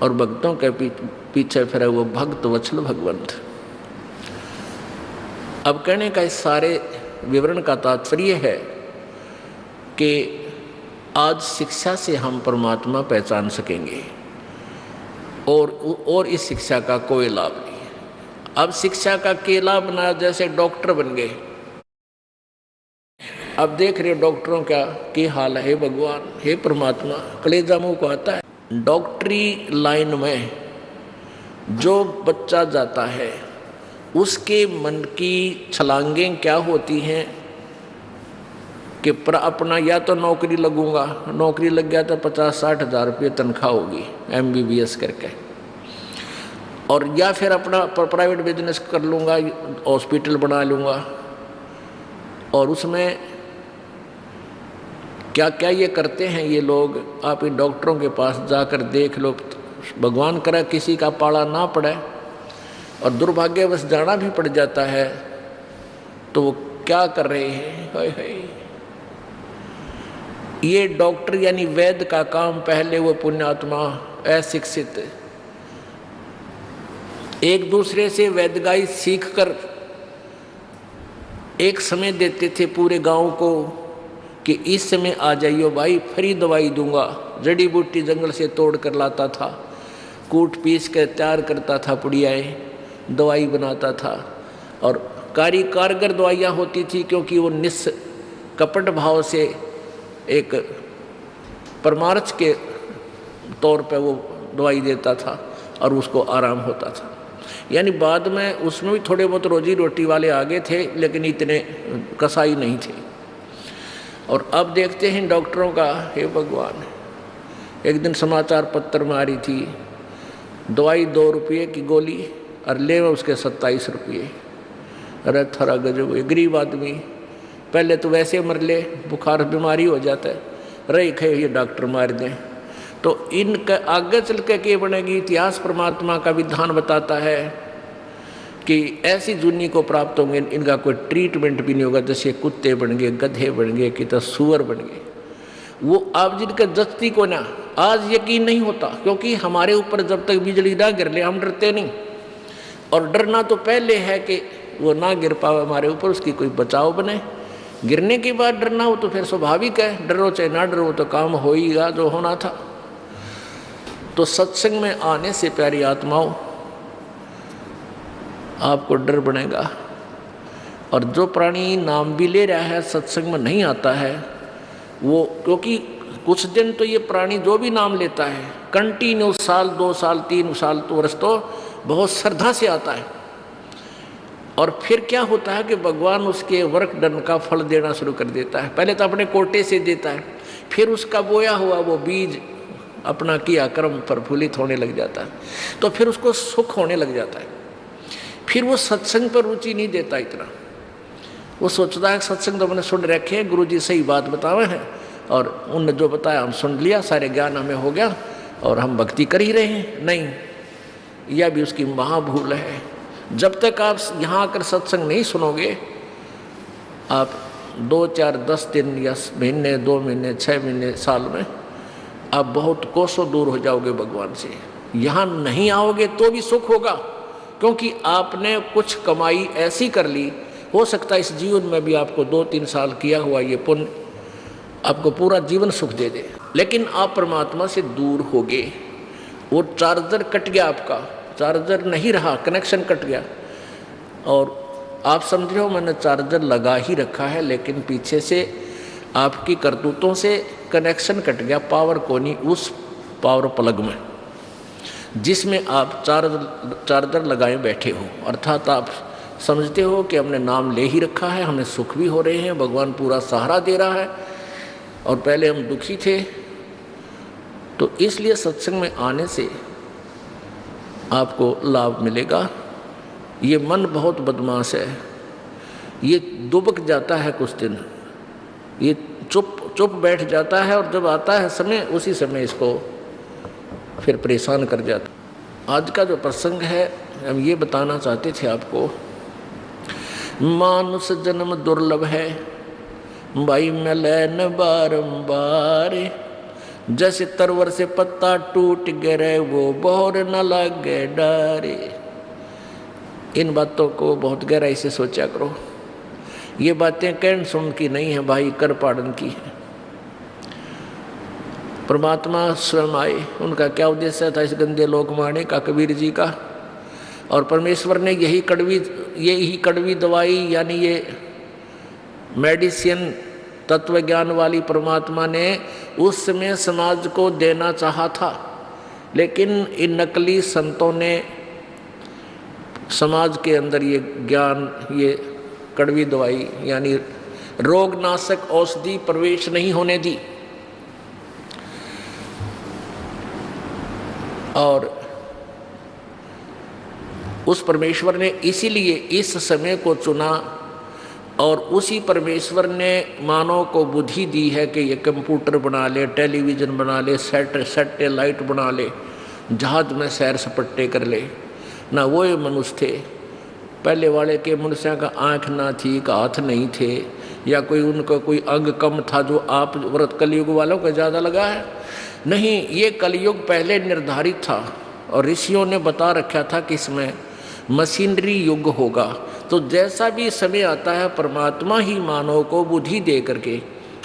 और भक्तों के पीछे फिरे वो भक्त वत्सल भगवंत। अब कहने का इस सारे विवरण का तात्पर्य है कि आज शिक्षा से हम परमात्मा पहचान सकेंगे, और इस शिक्षा का कोई लाभ नहीं। अब शिक्षा का क्या लाभ ना, जैसे डॉक्टर बन गए। अब देख रहे डॉक्टरों क्या हाल है। भगवान, हे परमात्मा, कलेजा मुंह को आता है। डॉक्टरी लाइन में जो बच्चा जाता है उसके मन की छलांगें क्या होती हैं कि अपना या तो नौकरी लगूंगा, नौकरी लग गया तो 50-60 हज़ार रुपये तनख्वाह होगी MBBS करके, और या फिर अपना प्राइवेट बिजनेस कर लूँगा, हॉस्पिटल बना लूँगा। और उसमें क्या क्या ये करते हैं ये लोग। आप इन डॉक्टरों के पास जाकर देख लो, भगवान करे किसी का पाला ना पड़े, और दुर्भाग्यवश जाना भी पड़ जाता है, तो वो क्या कर रहे हैं। हाय हाय, ये डॉक्टर यानी वैद्य का काम, पहले वो पुण्यात्मा अशिक्षित एक दूसरे से वैद्यगाई सीखकर एक समय देते थे पूरे गांव को कि इस समय आ जाइयो भाई, फ्री दवाई दूंगा। जड़ी बूटी जंगल से तोड़ कर लाता था, कूट पीस कर तैयार करता था, पुड़ियाएँ दवाई बनाता था, और कारगर दवाइयाँ होती थी, क्योंकि वो निष्कपट भाव से एक परमार्थ के तौर पे वो दवाई देता था और उसको आराम होता था। यानी बाद में उसमें भी थोड़े बहुत रोजी रोटी वाले आगे थे, लेकिन इतने कसाई नहीं थे। और अब देखते हैं डॉक्टरों का, हे भगवान, एक दिन समाचार पत्र में आ रही थी, दवाई 2 रुपये की गोली और ले उसके 27 रुपये। अरे थरा गजब, गरीब आदमी, पहले तो वैसे मर ले, बुखार बीमारी हो जाता है, रही खे ये डॉक्टर मार दें। तो इनका आगे चल के क्या बनेगी? इतिहास परमात्मा का विधान बताता है कि ऐसी जुनी को प्राप्त होंगे, इनका कोई ट्रीटमेंट भी नहीं होगा। जैसे कुत्ते बन गए, गधे बन गए, कि तो सुअर बन गए। वो आप जिनके जस्ती को ना आज यकीन नहीं होता, क्योंकि हमारे ऊपर जब तक बिजली ना गिर ले हम डरते नहीं। और डरना तो पहले है कि वो ना गिर पावे हमारे ऊपर, उसकी कोई बचाव बने। गिरने के बाद डरना हो तो फिर स्वाभाविक है, डरो चाहे ना डरो तो काम होगा जो होना था। तो सत्संग में आने से प्यारी आत्माओं आपको डर बनेगा। और जो प्राणी नाम भी ले रहा है सत्संग में नहीं आता है वो, क्योंकि कुछ दिन तो ये प्राणी जो भी नाम लेता है कंटिन्यू, साल 2 साल 3 साल तो वर्ष तो बहुत श्रद्धा से आता है। और फिर क्या होता है कि भगवान उसके वर्क डन का फल देना शुरू कर देता है। पहले तो अपने कोटे से देता है, फिर उसका बोया हुआ वो बीज अपना किया कर्म प्रफुल्लित होने लग जाता है, तो फिर उसको सुख होने लग जाता है। फिर वो सत्संग पर रुचि नहीं देता इतना, वो सोचता है सत्संग तो मैंने सुन रखे हैं, गुरु जी सही बात बतावे हैं और उनने जो बताया हम सुन लिया, सारे ज्ञान हमें हो गया और हम भक्ति कर ही रहे हैं। नहीं, यह भी उसकी महाभूल है। जब तक आप यहाँ आकर सत्संग नहीं सुनोगे, आप 2 4 10 दिन या महीने 2 महीने 6 महीने साल में आप बहुत कोसों दूर हो जाओगे भगवान से। यहाँ नहीं आओगे तो भी सुख होगा, क्योंकि आपने कुछ कमाई ऐसी कर ली, हो सकता है इस जीवन में भी आपको 2 3 साल किया हुआ ये पुण्य आपको पूरा जीवन सुख दे दे। लेकिन आप परमात्मा से दूर होगे। वो चार्जर कट गया, आपका चार्जर नहीं रहा, कनेक्शन कट गया और आप समझ रहे हो मैंने चार्जर लगा ही रखा है, लेकिन पीछे से आपकी करतूतों से कनेक्शन कट गया, पावर को नहीं उस पावर प्लग में जिसमें आप चार्जर लगाए बैठे हो। अर्थात आप समझते हो कि हमने नाम ले ही रखा है, हमें सुख भी हो रहे हैं, भगवान पूरा सहारा दे रहा है और पहले हम दुखी थे। तो इसलिए सत्संग में आने से आपको लाभ मिलेगा। ये मन बहुत बदमाश है, ये दुबक जाता है कुछ दिन, ये चुप बैठ जाता है और जब आता है समय उसी समय इसको फिर परेशान कर जाता। आज का जो प्रसंग है हम ये बताना चाहते थे आपको, मानुष जन्म दुर्लभ है भाई मिलन बारंबार, जैसे तरवर से पत्ता टूट गिरे वो बहुर न लगे डारे। इन बातों को बहुत गहराई से सोचा करो। ये बातें कहन सुन की नहीं है भाई, कर पाड़न की है। परमात्मा स्वयं आए, उनका क्या उद्देश्य था इस गंदे लोक में आने का, कबीर जी का। और परमेश्वर ने यही कड़वी दवाई यानी ये मेडिसिन तत्व ज्ञान वाली परमात्मा ने उस समय समाज को देना चाहा था, लेकिन इन नकली संतों ने समाज के अंदर ये ज्ञान, ये कड़वी दवाई यानी रोगनाशक औषधि प्रवेश नहीं होने दी। और उस परमेश्वर ने इसीलिए इस समय को चुना और उसी परमेश्वर ने मानव को बुद्धि दी है कि ये कंप्यूटर बना ले, टेलीविज़न बना ले, सैटेलाइट बना ले, जहाज में सैर सपट्टे कर ले। ना वो मनुष्य थे पहले वाले के, मनुष्यों का आँख ना थी, का हाथ नहीं थे, या कोई उनका कोई अंग कम था जो आप व्रत कलयुग वालों को ज़्यादा लगा है। नहीं, ये कलयुग पहले निर्धारित था और ऋषियों ने बता रखा था कि इसमें मशीनरी युग होगा। तो जैसा भी समय आता है परमात्मा ही मानव को बुद्धि दे करके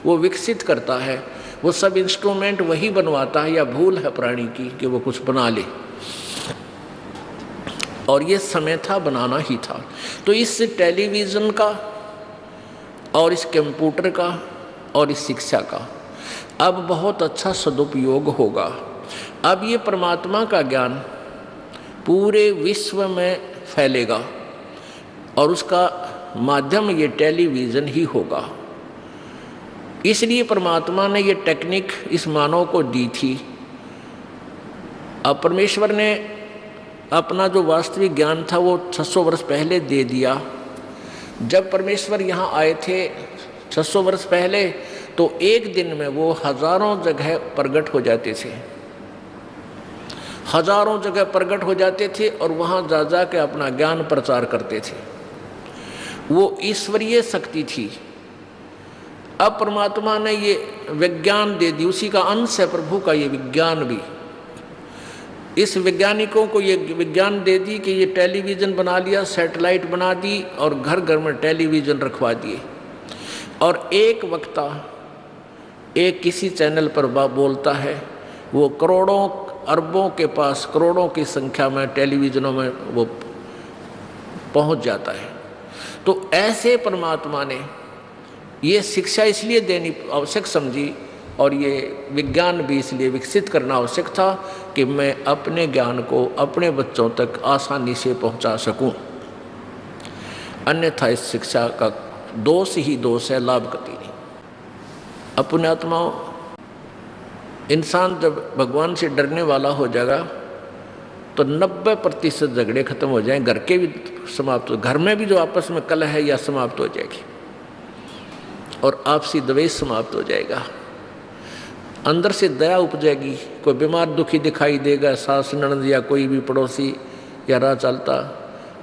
वो विकसित करता है, वो सब इंस्ट्रूमेंट वही बनवाता है। या भूल है प्राणी की कि वो कुछ बना ले, और ये समय था बनाना ही था। तो इस टेलीविज़न का और इस कंप्यूटर का और इस शिक्षा का अब बहुत अच्छा सदुपयोग होगा। अब ये परमात्मा का ज्ञान पूरे विश्व में फैलेगा और उसका माध्यम ये टेलीविज़न ही होगा। इसलिए परमात्मा ने ये टेक्निक इस मानव को दी थी। अब परमेश्वर ने अपना जो वास्तविक ज्ञान था वो 600 वर्ष पहले दे दिया। जब परमेश्वर यहाँ आए थे 600 वर्ष पहले, तो एक दिन में वो हजारों जगह प्रकट हो जाते थे, हजारों जगह प्रकट हो जाते थे और वहाँ जा जा के अपना ज्ञान प्रचार करते थे। वो ईश्वरीय शक्ति थी। अब परमात्मा ने ये विज्ञान दे दी, उसी का अंश है प्रभु का ये विज्ञान भी। इस वैज्ञानिकों को ये विज्ञान दे दी कि ये टेलीविज़न बना लिया, सैटेलाइट बना दी और घर घर में टेलीविज़न रखवा दिए। और एक वक्ता एक किसी चैनल पर बोलता है, वो करोड़ों अरबों के पास करोड़ों की संख्या में टेलीविज़नों में वो पहुंच जाता है। तो ऐसे परमात्मा ने ये शिक्षा इसलिए देनी आवश्यक समझी और ये विज्ञान भी इसलिए विकसित करना आवश्यक था कि मैं अपने ज्ञान को अपने बच्चों तक आसानी से पहुंचा सकूं। अन्यथा इस शिक्षा का दोष ही दोष है, लाभ कति नहीं। अपने आत्माओं, इंसान जब भगवान से डरने वाला हो जाएगा तो 90% झगड़े खत्म हो जाएं, घर के भी समाप्त हो, घर में भी जो आपस में कलह है या समाप्त हो जाएगी और आपसी द्वेष समाप्त हो जाएगा। अंदर से दया उपजेगी। कोई बीमार दुखी दिखाई देगा, सास ननद या कोई भी पड़ोसी या राह चलता,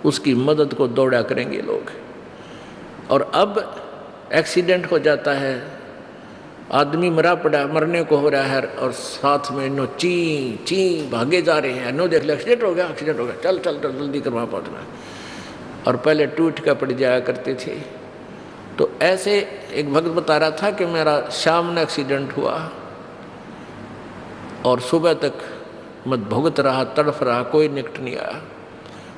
उसकी मदद को दौड़ा करेंगे लोग। और अब एक्सीडेंट हो जाता है, आदमी मरा पड़ा, मरने को हो रहा है और साथ में नो ची ची भागे जा रहे हैं, नो देख ले एक्सीडेंट हो गया, एक्सीडेंट हो गया, चल चल चल जल्दी कर वहाँ पहुँचना। और पहले टूट कर पड़ जाया करते थे। तो ऐसे एक भक्त बता रहा था कि मेरा शाम में एक्सीडेंट हुआ और सुबह तक मैं भुगत रहा, तड़फ रहा, कोई निकट नहीं आया।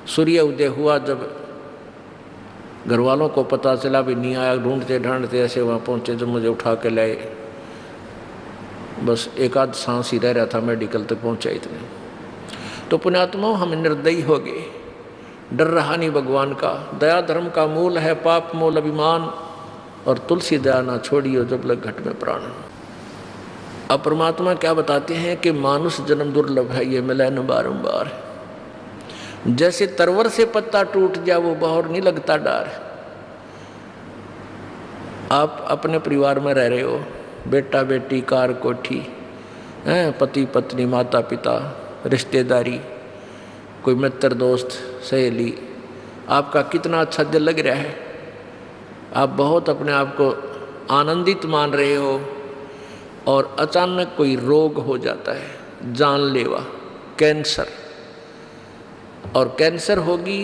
सूर्य उदय हुआ, जब घर वालों को पता चला भी नहीं आया, ढूंढते ढांढते ऐसे वहाँ पहुँचे, जब मुझे उठा के लाए, बस एक आध सांस ही रह रहा था, मेडिकल तक पहुँचा इतने। तो पुण्यात्माओं, हम निर्दयी हो गए, डर रहा नहीं भगवान का। दया धर्म का मूल है, पाप मूल अभिमान, और तुलसी दया ना छोड़ियो जब लग घट में प्राण। अब परमात्मा क्या बताते हैं कि मानुष जन्म दुर्लभ है, ये मिले न बारंबार। जैसे तरवर से पत्ता टूट जाए वो बाहर नहीं लगता डर। आप अपने परिवार में रह रहे हो, बेटा बेटी, कार कोठी, पति पत्नी, माता पिता, रिश्तेदारी, कोई मित्र दोस्त सहेली, आपका कितना अच्छा दिल लग रहा है, आप बहुत अपने आप को आनंदित मान रहे हो, और अचानक कोई रोग हो जाता है जानलेवा, कैंसर। और कैंसर होगी,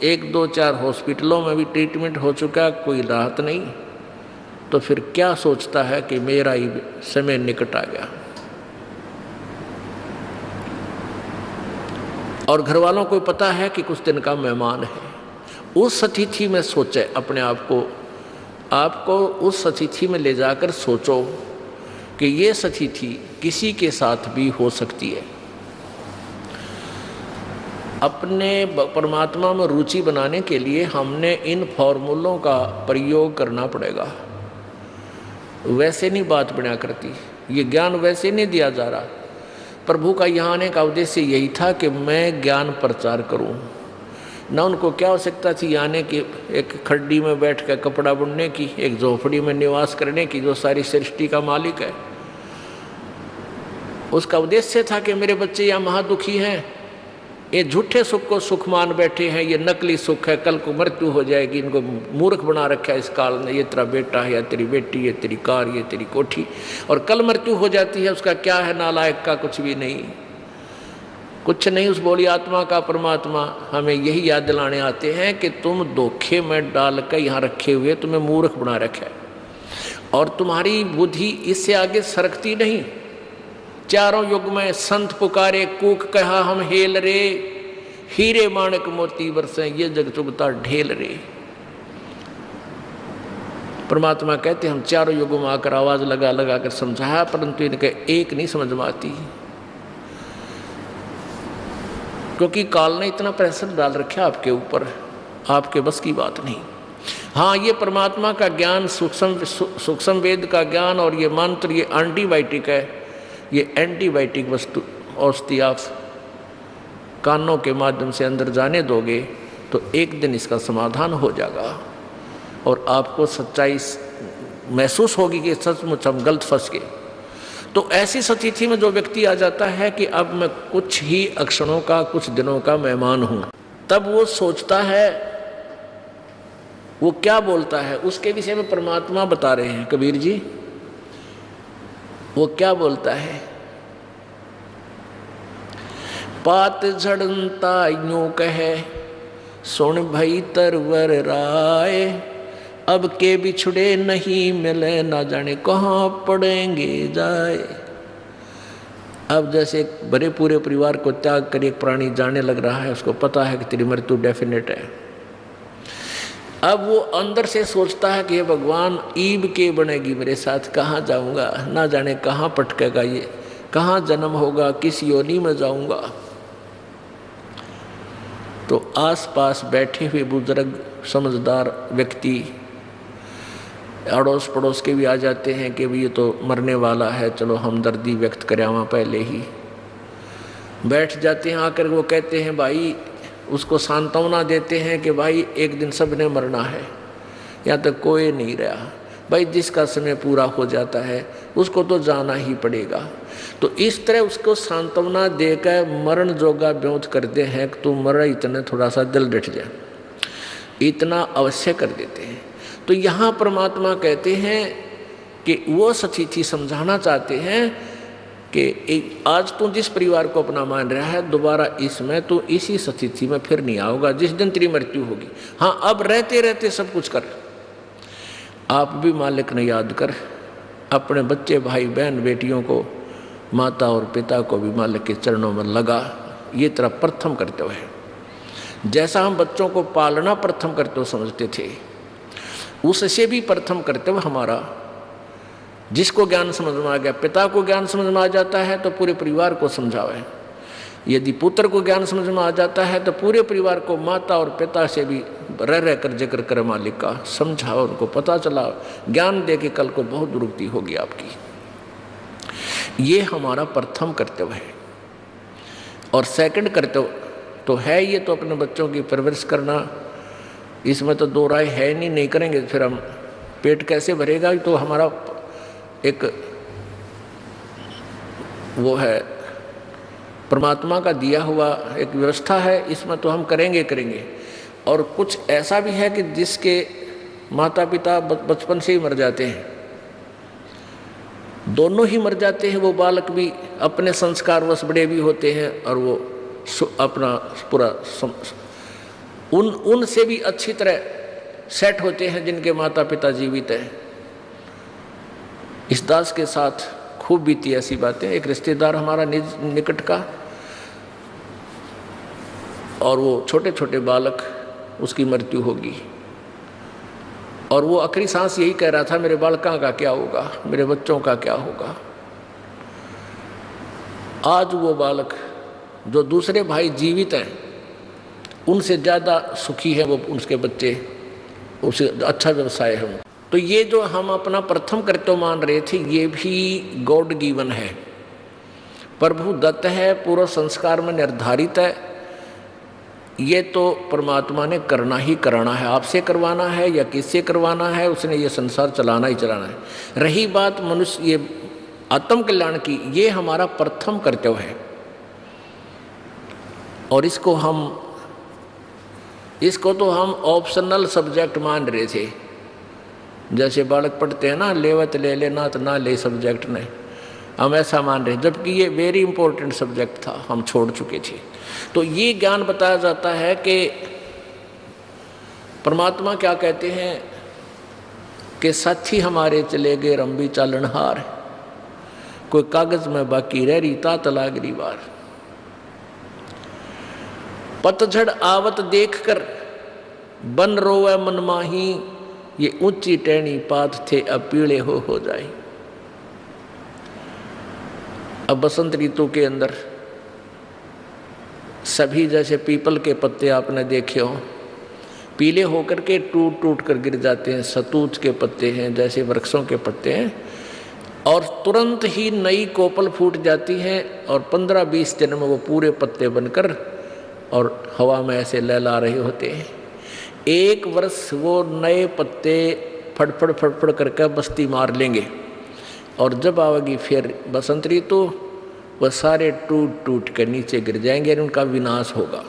1 2 4 हॉस्पिटलों में भी ट्रीटमेंट हो चुका, कोई राहत नहीं। तो फिर क्या सोचता है कि मेरा ही समय निकट आ गया। और घर वालों को पता है कि कुछ दिन का मेहमान है। उस अतिथि में सोचे अपने आप को उस अतिथि में ले जाकर सोचो कि ये अतिथि किसी के साथ भी हो सकती है। अपने परमात्मा में रुचि बनाने के लिए हमने इन फॉर्मूलों का प्रयोग करना पड़ेगा। वैसे नहीं बात बना करती, ये ज्ञान वैसे नहीं दिया जा रहा। प्रभु का यहाँ आने का उद्देश्य यही था कि मैं ज्ञान प्रचार करूं। न उनको क्या आवश्यकता थी आने की, एक खड्डी में बैठ कर कपड़ा बुनने की, एक झोपड़ी में निवास करने की, जो सारी सृष्टि का मालिक है। उसका उद्देश्य था कि मेरे बच्चे यहाँ महादुखी हैं, ये झूठे सुख को सुख मान बैठे हैं, ये नकली सुख है, कल को मृत्यु हो जाएगी, इनको मूर्ख बना रखा है इस काल में। ये तेरा बेटा है या तेरी बेटी, ये तेरी कार, ये तेरी कोठी, और कल मृत्यु हो जाती है, उसका क्या है, नालायक का कुछ भी नहीं, कुछ नहीं। उस बोली आत्मा का परमात्मा हमें यही याद दिलाने आते हैं कि तुम धोखे में डाल कर यहाँ रखे हुए तुम्हें मूर्ख बना रखा है, और तुम्हारी बुद्धि इससे आगे सरकती नहीं। चारों युग में संत पुकारे, कूक कहा हम हेल रे, हीरे माणक मोती बरसे, ये जग चुगता ढेल रे। परमात्मा कहते हम चारों युगों में आकर आवाज लगा लगा कर समझाया, परंतु इनके एक नहीं समझ में आती, क्योंकि काल ने इतना प्रेशर डाल रखा आपके ऊपर, आपके बस की बात नहीं। हाँ, ये परमात्मा का ज्ञान, सूक्ष्म वेद का ज्ञान और ये मंत्र, ये एंटीबायोटिक है, ये एंटीबायोटिक वस्तु औषधि आप कानों के माध्यम से अंदर जाने दोगे तो एक दिन इसका समाधान हो जाएगा और आपको सच्चाई महसूस होगी कि सचमुच हम गलत फंस गए। तो ऐसी स्थिति में जो व्यक्ति आ जाता है कि अब मैं कुछ ही क्षणों का, कुछ दिनों का मेहमान हूँ, तब वो सोचता है, वो क्या बोलता है उसके विषय में परमात्मा बता रहे हैं कबीर जी। वो क्या बोलता है, पात झड़ता यूं कहे सुन भई तरवर राय, अब के बिछुड़े नहीं मिले ना जाने कहाँ पड़ेंगे जाए। अब जैसे बड़े पूरे परिवार को त्याग कर एक प्राणी जाने लग रहा है, उसको पता है कि तेरी मृत्यु डेफिनेट है। अब वो अंदर से सोचता है कि ये भगवान ईब के बनेगी मेरे साथ, कहाँ जाऊँगा, ना जाने कहाँ पटकेगा ये, कहाँ जन्म होगा, किस योनि में जाऊँगा। तो आसपास बैठे हुए बुजुर्ग समझदार व्यक्ति, अड़ोस पड़ोस के भी आ जाते हैं कि भाई ये तो मरने वाला है, चलो हमदर्दी व्यक्त करें वहाँ पहले ही बैठ जाते हैं। आकर वो कहते हैं भाई, उसको सांत्वना देते हैं कि भाई एक दिन सब ने मरना है, यहाँ तक कोई नहीं रहा भाई, जिसका समय पूरा हो जाता है उसको तो जाना ही पड़ेगा। तो इस तरह उसको सांत्वना देकर मरण जोगा ब्योत करते हैं कि तू मर, इतना थोड़ा सा दिल डट जाए, इतना अवश्य कर देते हैं। तो यहाँ परमात्मा कहते हैं कि वो स्थिति समझाना चाहते हैं कि आज तू जिस परिवार को अपना मान रहा है, दोबारा इसमें तू इसी स्थिति में फिर नहीं आओगा जिस दिन तेरी मृत्यु होगी। हाँ, अब रहते रहते सब कुछ कर, आप भी मालिक ने याद कर, अपने बच्चे भाई बहन बेटियों को, माता और पिता को भी मालिक के चरणों में लगा। ये तेरा प्रथम कर्तव्य है। जैसा हम बच्चों को पालना प्रथम कर्तव्य समझते थे, उससे भी प्रथम कर्तव्य हमारा, जिसको ज्ञान समझ में आ गया, पिता को ज्ञान समझ में आ जाता है तो पूरे परिवार को समझावे। यदि पुत्र को ज्ञान समझ में आ जाता है तो पूरे परिवार को, माता और पिता से भी रह कर जिक्र करे मालिक का, समझाओ, उनको पता चला, ज्ञान दे के कल को बहुत दुरुक्ति होगी आपकी। ये हमारा प्रथम कर्तव्य है। और सेकंड कर्तव्य तो है ये तो अपने बच्चों की परवरिश करना, इसमें तो दो राय है नहीं करेंगे फिर हम पेट कैसे भरेगा। तो हमारा एक वो है परमात्मा का दिया हुआ एक व्यवस्था है, इसमें तो हम करेंगे। और कुछ ऐसा भी है कि जिसके माता पिता बचपन से ही मर जाते हैं, दोनों ही मर जाते हैं, वो बालक भी अपने संस्कारवश बड़े भी होते हैं और वो अपना पूरा उनसे भी अच्छी तरह सेट होते हैं जिनके माता पिता जीवित हैं। इस दास के साथ खूब बीती ऐसी बातें। एक रिश्तेदार हमारा निकट का, और वो छोटे छोटे बालक, उसकी मृत्यु होगी और वो आखिरी सांस यही कह रहा था, मेरे बालकों का क्या होगा, मेरे बच्चों का क्या होगा। आज वो बालक जो दूसरे भाई जीवित हैं उनसे ज़्यादा सुखी है वो, उसके बच्चे, उसे अच्छा व्यवसाय है। तो ये जो हम अपना प्रथम कर्तव्य मान रहे थे, ये भी गॉड गिवन है, प्रभु दत्त है, पूर्व संस्कार में निर्धारित है। ये तो परमात्मा ने करना ही कराना है, आपसे करवाना है या किससे करवाना है, उसने ये संसार चलाना ही चलाना है। रही बात मनुष्य ये आत्म कल्याण की, ये हमारा प्रथम कर्तव्य है। और इसको तो हम ऑप्शनल सब्जेक्ट मान रहे थे। जैसे बालक पढ़ते हैं ना, लेवत ले लेना तो ना ले सब्जेक्ट नहीं, हम ऐसा मान रहे, जबकि ये वेरी इंपॉर्टेंट सब्जेक्ट था, हम छोड़ चुके थे। तो ये ज्ञान बताया जाता है कि परमात्मा क्या कहते हैं कि साथी हमारे चले गए रंबी चालनहार, कोई कागज में बाकी रह रही तात लागरी बार। पतझड़ आवत देखकर बन रोवे मनमाही, ये ऊंची टहनी पात थे अब पीले हो जाए। अब बसंत ऋतु के अंदर सभी जैसे पीपल के पत्ते आपने देखे हो, पीले होकर के टूट टूट कर गिर जाते हैं, सतूत के पत्ते हैं जैसे वृक्षों के पत्ते हैं, और तुरंत ही नई कोपल फूट जाती है और 15-20 दिन में वो पूरे पत्ते बनकर और हवा में ऐसे लहला रहे होते हैं। एक वर्ष वो नए पत्ते फड़फड़ फड़फड़ करके बस्ती मार लेंगे, और जब आवेगी फिर बसंत ऋतु, वह सारे टूट टूट कर नीचे गिर जाएंगे और उनका विनाश होगा।